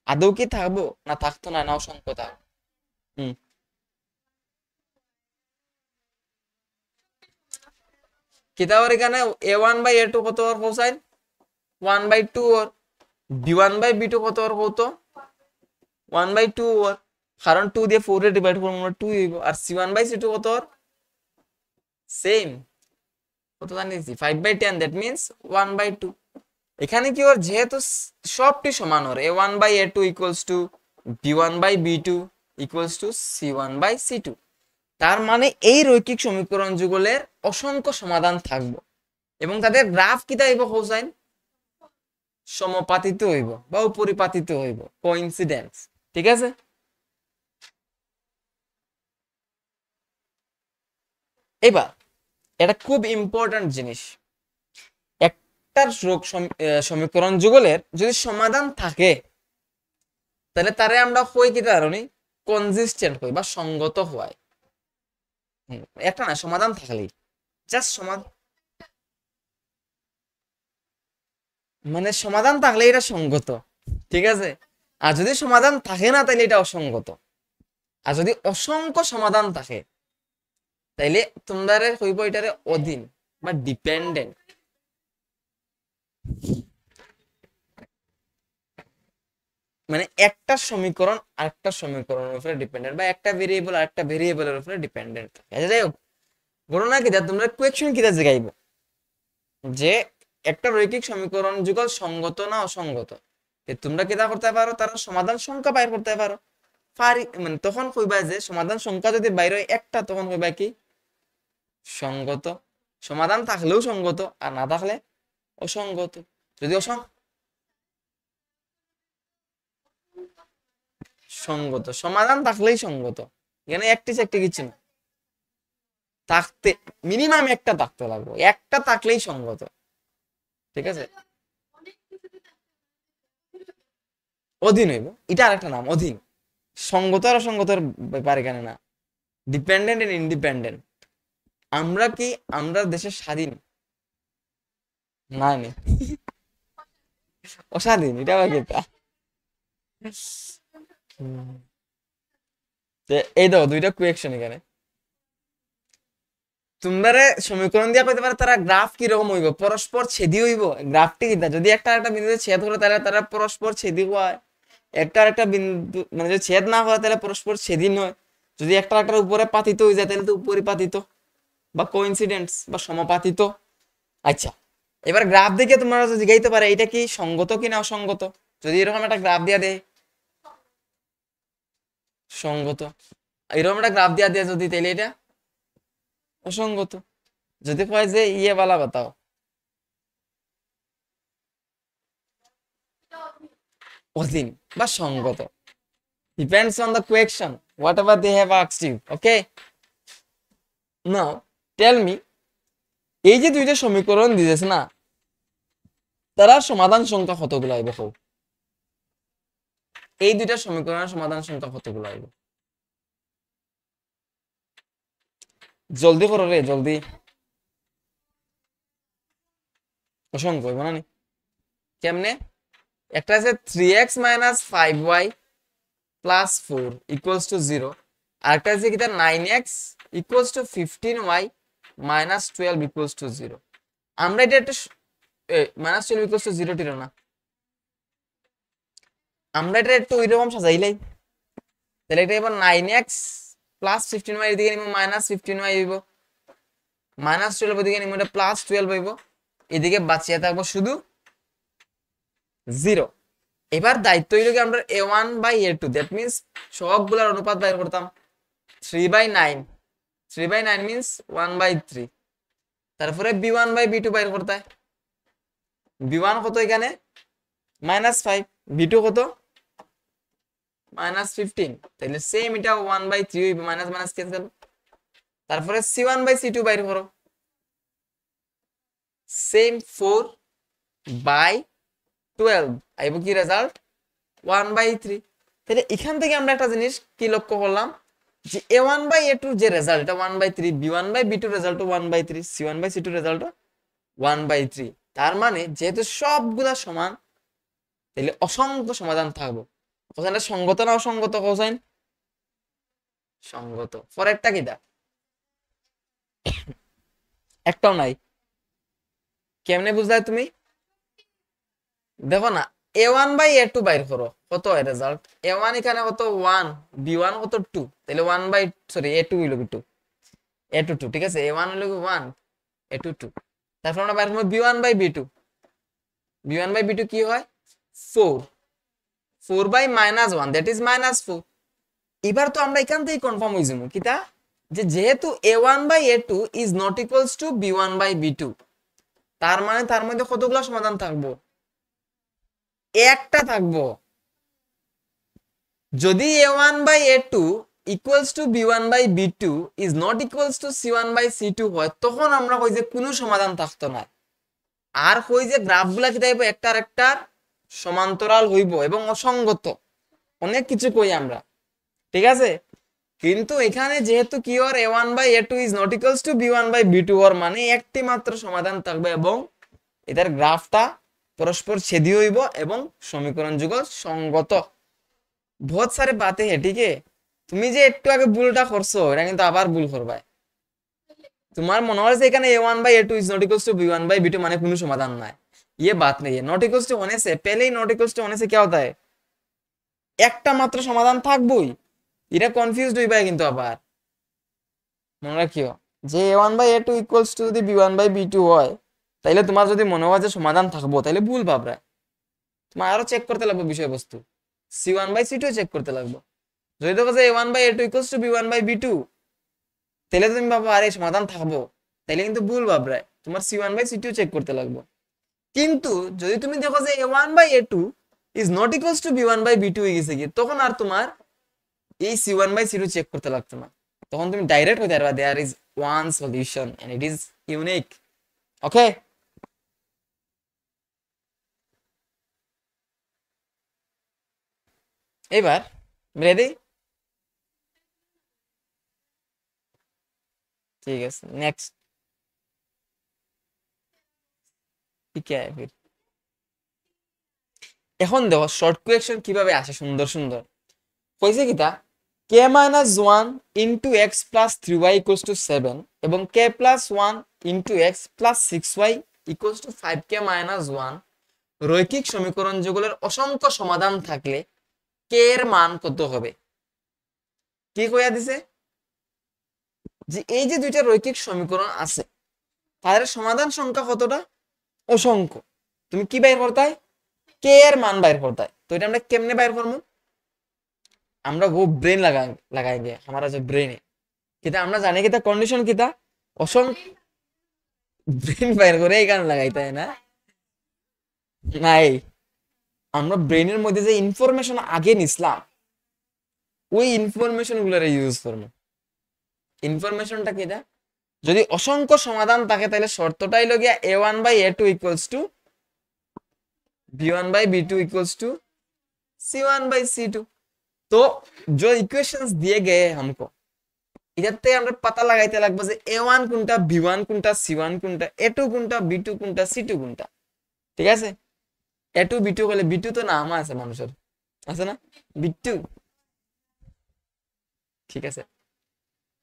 Speaker 1: আদৌ কি থাকবো না থাকতো না, না অসংখ্য থাকবো। হুম, কিতাবের এখানে a1/a2 কত ওর কোসাইন 1/2 ওর, b1/b2 কত ওর কত 1/2 ওর, কারণ 2 দিয়ে 4 এ ডিভাইড করব আমরা 2 হইব, আর c1/c2 কত ওর সেম, কত জানিছি 5/10, দ্যাট মিন্স 1/2। এখানে কি ওর যেহেতু সবটি সমান ওর, a1/a2 equals to b1/b2 equals to c1/c2, তার মানে এই রৈখিক সমীকরণ যুগলের অসংখ্য সমাধান থাকবে, এবং তাদের গ্রাফ কিতা হইব কোসাইন সমাপাতিত হইব বা উপরিপাতিত হইব, কোইন্সিডেন্স। ঠিক আছে, এবার এটা খুব ইম্পর্টেন্ট জিনিস, একটা সমীকরণ যুগলের যদি সমাধান থাকে, তাহলে তারে আমরা কই কি কারণে কনসিস্টেন্ট হই বা সঙ্গত হয়। একটা না সমাধান থাকলেই, জাস্ট সমাধান, মানে সমাধান থাকলে এটা সঙ্গত। ঠিক আছে, আর যদি সমাধান থাকে না তাহলে এটা অসঙ্গত, আর যদি অসংখ্য সমাধান থাকে তাইলে তোমরা হইব এটারে অধীন বা ডিপেন্ডেন্ট। মানে একটা সমীকরণ আরেকটা সমীকরণের উপরে ডিপেন্ডেন্ট, বা একটা ভেরিয়েবল আরেকটা ভেরিয়েবলের উপরে ডিপেন্ডেন্ট থাকে। আচ্ছা যাই হোক, ঘটনা কি তোমরা কোয়েকশন কিটা জিগাইব যে একটা রৈখিক সমীকরণ যুগল সঙ্গত না অসঙ্গত, তোমরা কিটা করতে পারো, তার সমাধান সংখ্যা বাইর করতে পারো, মানে তখন কইবা যে সমাধান সংখ্যা যদি বাইর হয় একটা, তখন কইবা কি সঙ্গত, সমাধান থাকলেও সঙ্গত আর না থাকলে অসঙ্গত। যদি সঙ্গত, সমাধান থাকলেই সঙ্গত, এখানে একটি চারটি কিছু না, থাকতে মিনিমাম একটা থাকতে লাগবে, একটা থাকলেই সঙ্গত। ঠিক আছে, অধীন হইব, এটা আরেকটা নাম অধীন, সঙ্গত আর অসঙ্গতের ব্যাপার এখানে না, ডিপেন্ডেন্ট এন্ড ইন্ডিপেন্ডেন্ট। আমরা কি, আমরা দেশের স্বাধীন না নি অস্বাধীন, এটা আবার কি তা? এই দাও দুইটা কোয়েকশন এখানে, তোমরা সমীকরণ দিয়া পেতে পারে তারা গ্রাফ কি রকম হইব, পরস্পর ছেদি হইব, গ্রাফটি কি যদি একটা একটা বিন্দুতে ছেদ করে তাহলে তারা পরস্পর ছেদি হয়, একটা একটা বিন্দু মানে যদি ছেদ না হয় তাহলে পরস্পর ছেদি নয়, যদি একটা একটার উপরে পাতিত হয়ে যায় তাহলে তো উপরিপাতিত বা কোইন্সিডেন্স বা সমাপাতিত। আচ্ছা, এবার গ্রাফ দেখে তোমরা জিগাইতে পারে এটা কি সঙ্গত কিনা অসঙ্গত, যদি এরকম একটা গ্রাফ দিয়া দেয় সঙ্গত, এরকম একটা গ্রাফ দিয়া দেয় যদি, তাহলে এটা অসঙ্গত। যদি কয় যে ইয়ে বালা বাতাও, অধীন বা সঙ্গত, depends on the question whatever they have asked you. Okay, now tell me, এই যে দুইটা সমীকরণ দিয়েছে না, তারা সমাধান সংখ্যা কতগুলো আইবে? এই দুইটা সমীকরণের সমাধান সংখ্যা কতগুলো আইবে? জলদি করো রে, জলদি। অসংখ্য হইব না? কেমনে? একটা আছে 3x - 5y + 4 = 0, আরেকটা আছে কিটা 9x = 15y - 12 = 0। আমরা এটা একটা -12 = 0 টির না, আমরা এটা একটু ওইরকম সাজাইলাই। তাহলে এটা এবার 9x + 15y এদিকে নিব, -15y হইব, -12 এদিকে নিব, এটা +12 হইব, এদিকে বাঁচিয়ে থাকবো শুধু 0। এবার দায়িত্ব হইল কি আমরা a1 by a2, that means সবগুলোর অনুপাত বাইর করতাম। 3/9, 3/9 মিন্স 1/3। তারপরে b1 বাই b2 বাইর করতে হয়। b1 কত এখানে? -5, b2 কত? -15। তাহলে সেম এটা 1/3 হইবে, মাইনাস মাইনাস ক্যান্সেল। তারপরে c1 বাই c2 বাইর করো, সেম 4/12 আইব কি রেজাল্ট? 1/3। তাহলে এখান থেকে আমরা একটা জিনিস কি লক্ষ্য করলাম, যে a1 বাই a2 যে রেজাল্ট এটা 1/3, b1 by b2 result 1/3, c1 by c2 result 1/3। তার মানে যেহেতু সবগুলা সমান, তাহলে অসংখ্য সমাধান থাকবো। কোসাইনটা সঙ্গত না অসঙ্গত? কোসাইন সঙ্গত। পরেরটা কি দা? একটাও নাই। কেমনে বুঝলে তুমি? দেখো না, a1 বাই a2 বাইর করো, কত হয় রেজাল্ট? a1 এখানে কত? 1, b1 কত? 2, তাহলে a2 হইল কি 2, a2 2, ঠিক আছে, a1 হইল কি 1, a2 2। তারপর আমরা বাইর করবো b1 by b2, b1 by b2 কি হয়? 4, 4/-1, দ্যাট ইজ -4। এবার তো আমরা এখান থেকে কনফার্ম হয়ে যাবো কিটা, যে যেহেতু a1 by a2 is not equals to b1 by b2, তার মানে তার মধ্যে কতগুলো সমাধান থাকবো? একটা থাকবো। যদি a1 by a2 equals to b1 by b2 is not equals to c1 by c2 হয়, তখন আমরা কই যে কোনো সমাধান থাকতো না। আর কই যে গ্রাফগুলা কি থাকবে? একটা আরেকটার সমান্তরাল হইব এবং অসঙ্গত, অনেক কিছু কই আমরা, ঠিক আছে। কিন্তু এখানে যেহেতু কি ওর a1 by a2 is not equals to b1 by b2 ওর মানে একটি মাত্র সমাধান থাকবে এবং এদের গ্রাফটা পরস্পর ছেদি হইব এবং সমীকরণ যুগল সঙ্গত। বহুত সারে বাতে হে, ঠিক আছে। তুমি যে একটু আগে ভুলটা করছো, এটা কিন্তু আবার ভুল করবা। তোমার মনে হয় যে এখানে a1 by a2 is not equals to b1 by b2 माने কোনো সমাধান নাই, ये बात नहीं है। नॉट इक्वल्स टू होने से पहले ही नॉट इक्वल्स टू होने से क्या होता है? একটা মাত্র সমাধান থাকবই। এটা কনফিউজড হইবা কিন্তু আবার মনে রাখিও যে a1 by a2 equals two যদি b1 বাই b2 হয়, তাইলে তোমার যদি মনে হয় যে সমাধান থাকবো, তাইলে ভুল ভাবরা। তোমার আরো চেক করতে লাগবে বিষয়বস্তু, c1 বাই c2 চেক করতে লাগবে। যদি দেখো যে a1 by a2 equals to b1 by b2, তাহলে তুমি ভাবো আরে সমাধান থাকবো, তাইলে কিন্তু ভুল ভাবরা। তোমার c1 বাই c2 চেক করতে লাগবে। কিন্তু যদি তুমি দেখো যে a1 by a2 is not equals to b1 by b2 হয়ে গেছে কি, তখন আর তোমার এই c1 বাই c2 চেক করতে লাগতো না। তখন তুমি ডাইরেক্ট হইতে পারবা there is one solution and it is unique. Okay, এবার রেডি? ঠিক আছে, নেক্সট কি है फिर? এখন দেখো শর্ট কোয়েকশন কিভাবে আসে সুন্দর সুন্দর। কইছে কিটা k - 1 into x plus 3y equals to 7 এবং k plus 1 into x plus 6y equals to 5k - 1 রৈখিক সমীকরণ যেগুলোর অসংখ্য সমাধান থাকলে k এর মান কত হবে? কি কইয়া দিছে যে এই যে দুইটা রৈখিক সমীকরণ আছে, তাদের সমাধান সংখ্যা কতটা? অসংখ্য। তুমি কি বাইর করতে? k এর মান বাইর করতে। তো এটা আমরা কেমনে বাইর করবো? আমরা वो ब्रेन लगाएंगे हमारा जो ब्रेन है किता আমরা জানি কিতা কন্ডিশন কিতা অসংখ্য ব্রেন বাইর করে এই কারণে লাগাইতে হয় না নাই আমরা ব্রেনের মধ্যে যে ইনফরমেশন আগে নিছিলাম ওই ইনফরমেশন গুলোরে ইউজ করবো। ইনফরমেশনটা কি? এটা যদি অসংখ্য সমাধান থাকে তাহলে শর্তটাই লগিয়া a1/a2 equals to b1/b2 equals to c1/c2। तो जो इक्वेशंस दिए गए हैं हमको इधर থেকে আমরা पता লাগাইতে লাগবে যে a1 কোনটা b1 কোনটা c1 কোনটা a2 কোনটা b2 কোনটা c2 কোনটা। ঠিক আছে, a2 b2 হলে b2 তো নাম আছে মানুষের, আছে না b2। ঠিক আছে,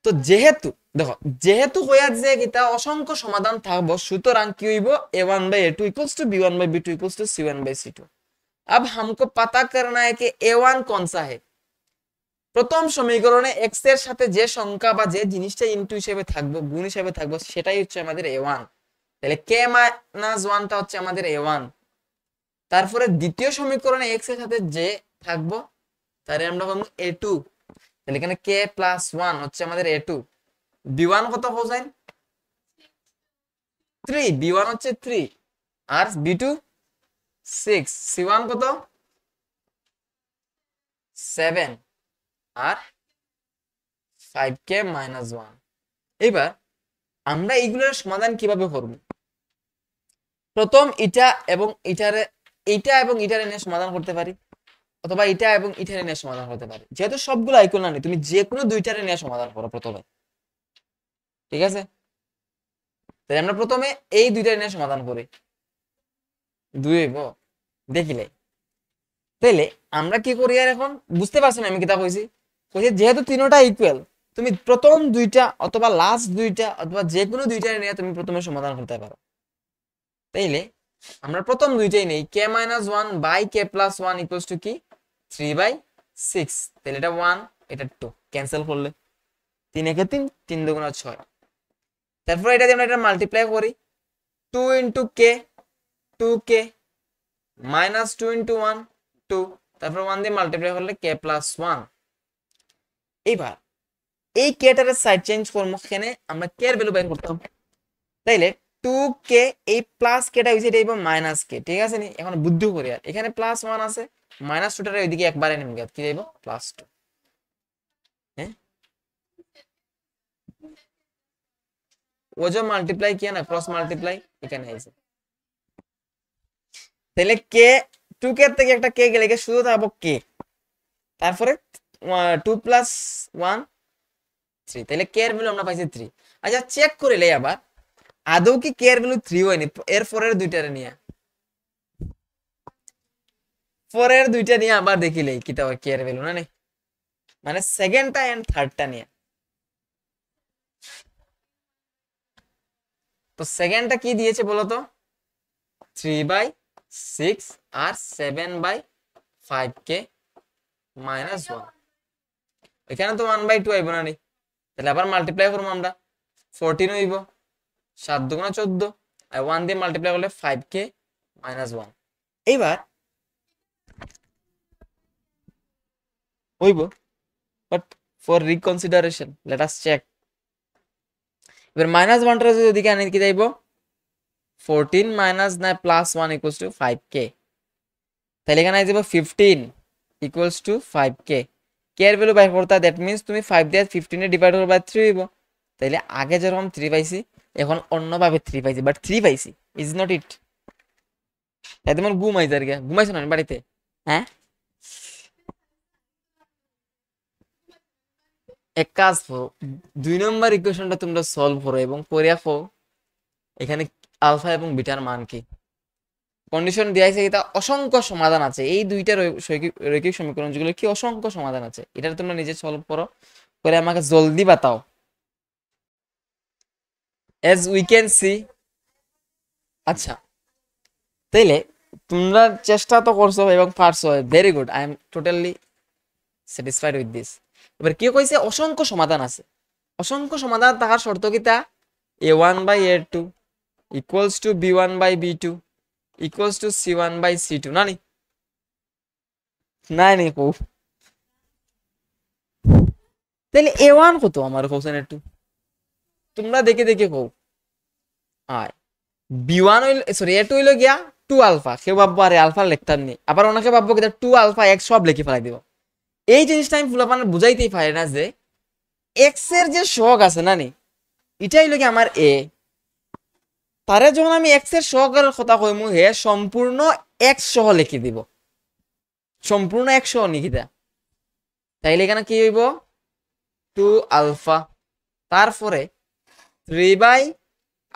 Speaker 1: তো যেহেতু দেখো যেহেতু হইয়া যে এটা অসংখ্য সমাধান থাকবো সুতরাং কি হইব a1/a2 equals to b1/b2 equals to c1/c2। अब हमको पता करना है कि a1 कौन सा है। প্রথম সমীকরণে x এর সাথে যে সংখ্যা বা যে জিনিসটা ইনটু হিসেবে থাকবে গুণ হিসেবে থাকবে সেটাই হচ্ছে আমাদের a1। তাহলে k - 1 টা হচ্ছে আমাদের a1। তারপরে দ্বিতীয় সমীকরণে x এর সাথে যে থাকবো তারে আমরা বলবো a2। তাহলে এখানে k + 1 হচ্ছে আমাদের a2। b1 কত হোসেন 3, b1 হচ্ছে 3 আর b2 6, c1 কত 7 আর 5k - 1। এবার আমরা এইগুলোর সমাধান কিভাবে করব? প্রথম এটা এবং এটারে নিয়ে সমাধান করতে পারি অথবা এটা এবং এটারে নিয়ে সমাধান করতে পারি। যেহেতু সবগুলো ইকুয়াল না তুমি যে কোনো দুইটারে নিয়ে সমাধান করো প্রথমে। ঠিক আছে, তাই আমরা প্রথমে এই দুইটারে নিয়ে সমাধান করি দেখিলে। তাইলে আমরা কি করি আর এখন বুঝতে পারছেন আমি কিতা কইছি? যেহেতু তিনটা ইকুয়াল তুমি প্রথম দুইটা অথবা লাস্ট দুইটা অথবা যে কোনো দুইটা নিয়ে তুমি প্রথমে সমাধান করতে পারো। তাইলে আমরা প্রথম দুইটাই নেই k - 1/k + 1 ইকুয়ালস টু কি 3/6। তাহলে এটা 1 এটা 2 ক্যান্সেল করলে 3 একে 3 3 দুগুণা 6। তারপর এটা দিয়ে আমরা এটা মাল্টিপ্লাই করি 2 * k 2k -2 * 1 2, তারপর 1 দিয়ে মাল্টিপ্লাই করলে k + 1। এবার এই k টারে সাইড চেঞ্জ করব, এখানে আমরা k এর ভ্যালু বের করতাম। তাইলে 2k এই প্লাস k টা হইছে এটা হইবো -k। ঠিক আছে নি, এখন বুদ্ধি করি আর এখানে +1 আছে -2 টারে ওইদিকে একবারে নিম গিয়া কি যাইবো +2। হ্যাঁ ও যে মাল্টিপ্লাই কিয়া না ক্রস মাল্টিপ্লাই এখানে আইছে। তাহলে k 2k থেকে একটা k গেলে শুধু থাকবো k, তারপরে 2 + 1 3। তাহলে k এর ভ্যালু আমরা পাইছি 3। আচ্ছা চেক করে লই আবার আদৌ কি k এর ভ্যালু 3 হয়নি এর পরের দুইটারে নিয়ে আবার দেখিলেই কিটা হয় k এর ভ্যালু না মানে সেকেন্ডটা এন্ড থার্ডটা নিয়ে। তো সেকেন্ডটা কি দিয়েছে বলো তো 3/6 আর 7/5k - 1। এখানে তো 1/2 আইব না নি, তাহলে আবার মাল্টিপ্লাই করবো আমরা 14 হইব 7 দুগুণা 14 আর 1 দিয়ে মাল্টিপ্লাই করলে 5k - 1। এইবার হইব, but for reconsideration let us check. এবার -1 টা যদি এদিকে আনি কি যাইব 14 - 9 + 1 = 5k। তাহলে এখানে আই যাব 15 = 5k। k এর ভ্যালু বাই করতে দ্যাট মিন্স তুমি 5 দিয়ে 15 এ ডিভাইড করবা 3 হইব। তাইলে আগে যেরকম 3 পাইছি এখন অন্যভাবে 3 পাইছি, বাট 3 পাইছি ইজ নট ইট। তাই তোমার ঘুমাইছে আর কি, ঘুমাইছো না বাড়িতে? হ্যাঁ এক কাজ করো 2 নম্বর ইকুয়েশনটা তোমরা সলভ করো এবং করিয়া ফো এখানে আলফা এবং বিটার মান কি। কন্ডিশন দিয়েছে এটা অসংখ্য সমাধান আছে, এই দুইটা রৈখিক সমীকরণ যেগুলো কি অসংখ্য সমাধান আছে, এটা তোমরা নিজে সলভ করো করে আমাকে জলদি বাতাও। as we can see আচ্ছা তাইলে তোমরা চেষ্টা তো করছো এবং পারছো, very good, I am totally satisfied with this. এবার কি কইছে অসংখ্য সমাধান আছে, অসংখ্য সমাধান থাকার শর্ত কিটা a1/a2 equals to b1/b2 equals to c1/c2 নানি নাই কো। তাহলে a1 কত আমার কোশ্চেন একটু তোমরা দেখে দেখে কও। আয় b1 হইল সরি a2 হইল গিয়া টু আলফা, কেউ ভাববো আরে আলফা লিখতাম নি, আবার ওনাকে ভাববো কি টু আলফা এক্স সব লিখে ফেলাই দিব। এই জিনিসটা আমি ফুলাপানের বুঝাইতেই পারি না যে এক্স এর যে শখ আছে না নি, এটাই লোকে আমার এ, তারে যখন আমি এক্স এর শখের কথা কইমু হে সম্পূর্ণ এক্স সহ লিখে দিব, সম্পূর্ণ এক্স সহ লিখি দেয়। তাইলে এখানে কি হইব টু আলফা, তারপরে 3 by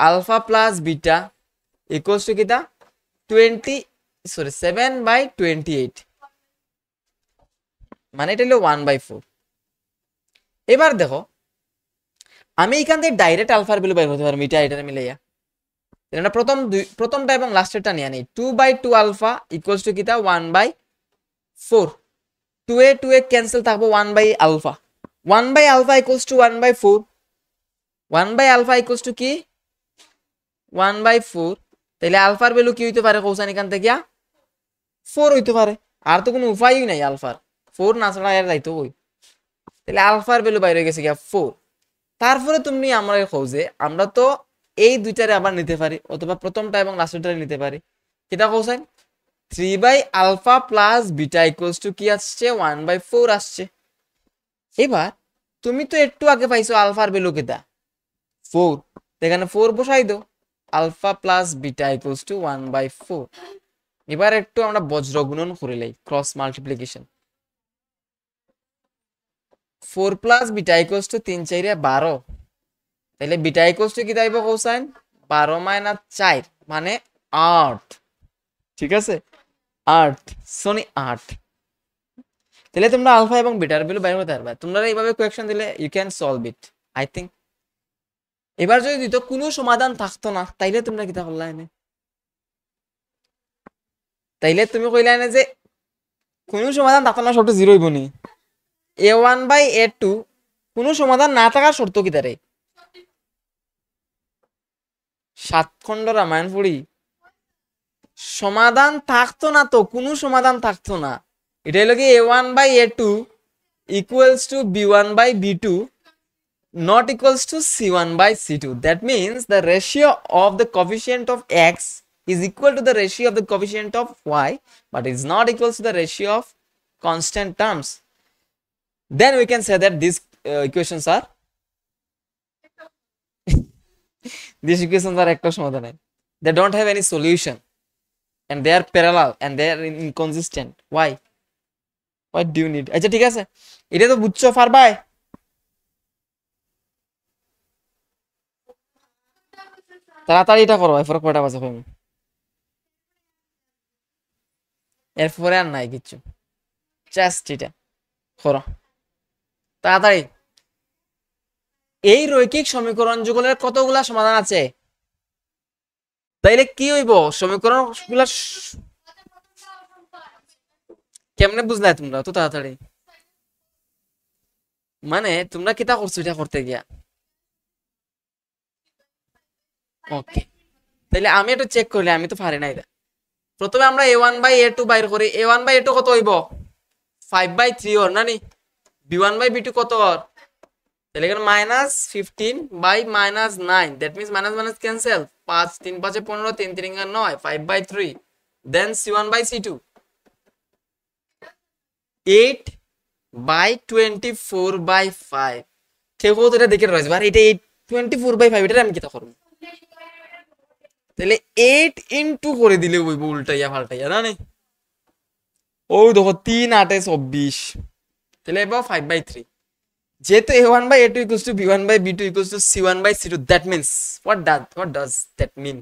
Speaker 1: alpha plus beta equals to কিটা 7/28, মানে এটা হলো 1/4। এবার দেখো আমি এখান থেকে ডাইরেক্ট আলফার ভ্যালু বাইর করতে পারবো, এটা মিলাইয়া এটা প্রথমটা এবং লাস্টেরটা নিয়ে নেই। 2/2 আলফা ইকুয়ালস টু কিটা 1/4, 2a ক্যান্সেল থাকবো 1 alpha, 1 alpha equals to 1/4, 1 alpha equals to কি 1/4। তাহলে আলফার ভ্যালু কি হইতে পারে কৌসান এখান থেকে 4 হইতে পারে, আর তো কোনো উপায়ই নাই আলফার, 4 না ছাড়া এর যাইতো ওই। তাহলে আলফার ভ্যালু বাইরে গেছে গিয়া 4। তারপরে তুমি আমরা খোঁজে আমরা তো এই দুইটারে আবার নিতে পারি, অথবা প্রথমটা এবং লাস্টেরটারে নিতে পারি। কিটা কৌসান 3 by alpha plus beta equals to কি আসছে 1/4 আসছে। এবার তুমি তো একটু আগে পাইছো আলফার ভ্যালু কিটা 4, এখানে 4 বসাই দাও, alpha plus beta equals to 1/4। এবার একটু আমরা বজ্র গুণন করে লাই, cross multiplication. 4 plus beta equals to 3 4 12, তাহলে বিটা ইকুয়ালস টু কি দাইব কোসাইন 12 মাইনাস 4 মানে 8, ঠিক আছে 8 সনি 8। তাহলে তোমরা আলফা এবং বিটার ভ্যালু বাইর করতে পারবে। তোমরা এইভাবে কোয়েকশন দিলে you can solve it I think. এবার যদি দিত কোনো সমাধান থাকতো না তাইলে তোমরা কিটা করলা এনে, তাইলে তুমি কইলা না যে কোনো সমাধান থাকতো না সবটা 0 হইব নি, a1/a2 কোনো সমাধান না থাকার শর্ত কি তারে 7 খণ্ড রামায়ণ পড়ি সমাধান থাকতো না, তো কোনো সমাধান থাকতো না। এটা হলো কি a1/a2 equals to b1/b2 not equals to c1/c2. That means the ratio of the coefficient of x is equal to the ratio of the coefficient of y, but it is not equals to the ratio of constant terms. Then we can say that these equations are these equations are একটা সমাধান, they don't have any solution and they are parallel and they are inconsistent. Why what do you need? আচ্ছা ঠিক আছে, এটা তো বুঝছো পারবাই। তাড়াতাড়ি এটা করো, এরপর কয়টা বাজে কইম, এরপরে আর নাই কিছু, জাস্ট এটা করো তাড়াতাড়ি। এই রৈখিক সমীকরণ যুগলের কতগুলা সমাধান আছে, তাইলে কি হইব সমীকরণ গুলা কেমনে বুঝলাই তোমরা তো তাড়াতাড়ি, মানে তোমরা কিতা করছো এটা করতে গিয়া। ওকে তাইলে আমি একটু চেক করলে, আমি তো পারি না এটা। প্রথমে আমরা a1/a2 বাইর করি, a1/a2 কত হইব 5/3 ওর না নি, b1/b2 কত ওর, তাহলে এখানে -15/-9, that means minus minus cancel, 5 3 5 15, 3 3 9, 5/3, then c1/c2 8/24/5। ঠিক কত এটা দেখে রয়েছে আর এটা 8/24/5, এটা আমি কিতা করব, তাহলে 8 ইনটু করে দিলে ওই উল্টাইয়া ফাল্টাইয়া না নি, ও দেখো 3 8 24, তাহলে এবার 5/3। যেহেতু a1/a2 equals to b1/b2 equals to c1/c2, that means what does that mean?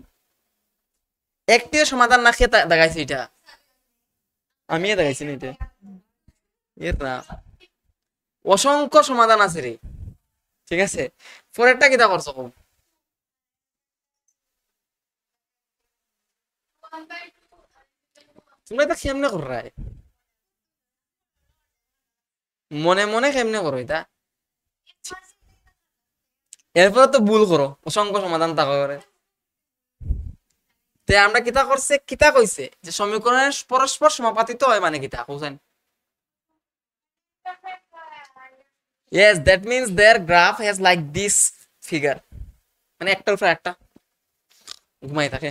Speaker 1: একটিও সমাধান না খেয়ে দেখাইছি এটা, আমি দেখাইছি না এটা, এর না অসংখ্য সমাধান আছে রে, ঠিক আছে। পরেরটা কিটা করছো কম, তোমরা এটা কেমনে কর রায়, মনে মনে কেমনে করো এটা, এরপরে তো ভুল করো, অসংখ্য সমাধান থাকা করে। তে আমরা কিতা করছে, কিতা কইছে যে সমীকরণের পরস্পর সমাপতিত হয় মানে কিতা কইছেন, yes that means their graph has like this figure, মানে একটার উপর একটা ঘুমাই থাকে,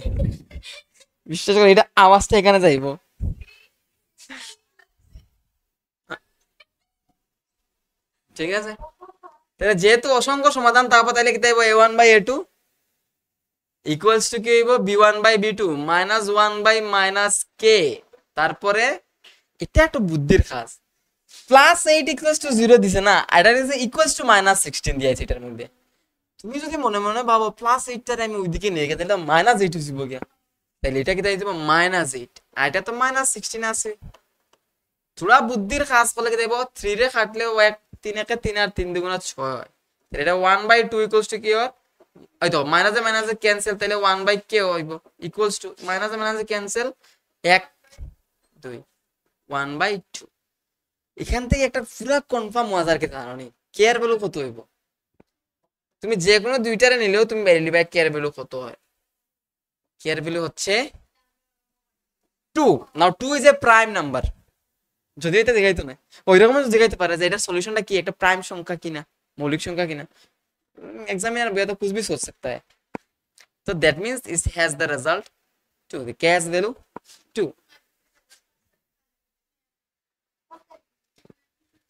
Speaker 1: বিশ্বাস করো এটা আওয়াজটা এখানে যাইবো। ঠিক আছে, তাহলে যেহেতু অসংখ্য সমাধান, তারপর তাহলে কি দেবো a1/a2 ইকুয়ালস টু কি হইব b1/b2 মাইনাস 1/-k। তারপরে এটা একটা বুদ্ধির কাজ, +8 ইকুয়ালস টু 0 দিছে না, এটা দিছে ইকুয়ালস টু -16 দিয়েছে এটার মধ্যে। তুমি যদি মনে মনে ভাবো +8টারে আমি ওইদিকে নিয়ে গেছি, তাহলে -8 হইব গিয়া, তাহলে এটা কি তাই দিব -8, আর এটা তো -16 আছে। থোড়া বুদ্ধির কাজ করলে কি দেব 3 রে কাটলেও 1 3 একে 3 আর 3 দুগুণা 6 হয়, তাহলে এটা 1/2 ইকুয়ালস টু কি হয়, এই তো মাইনাসে মাইনাসে ক্যান্সেল, তাহলে 1/k হইব ইকুয়ালস টু মাইনাসে মাইনাসে ক্যান্সেল 1 2 1/2। এখান থেকে একটা পুরা কনফার্ম মজার কি জানি কে এর ভ্যালু কত হইব। তুমি যে কোনো দুইটারে নিলেও তুমি বের লিবা কে এর ভ্যালু কত হয়। কে এর ভ্যালু হচ্ছে 2। নাও 2 ইজ এ প্রাইম নাম্বার, যদি এটা দেখাইতো না ওই রকম দেখাইতে পারে যে এটা সলিউশনটা কি একটা প্রাইম সংখ্যা কিনা, মৌলিক সংখ্যা কিনা, एग्जामिनर भैया तो कुछ भी सोच सकता है। तो that means it has the result 2, the k has value 2।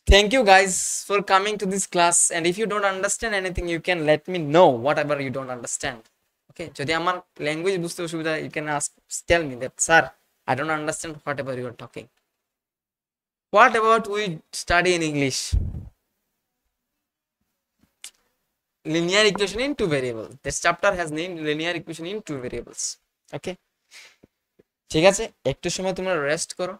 Speaker 1: Thank you guys for coming to this class, and if you don't understand anything you can let me know whatever you don't understand, okay? যদি আমার language বুঝতে অসুবিধা you can ask, tell me that sir I don't understand whatever you are talking। What about we study in English? Linear equation in two variables, this chapter has named linear equation in two variables, okay? ঠিক আছে, একটু সময় তোমরা rest করো।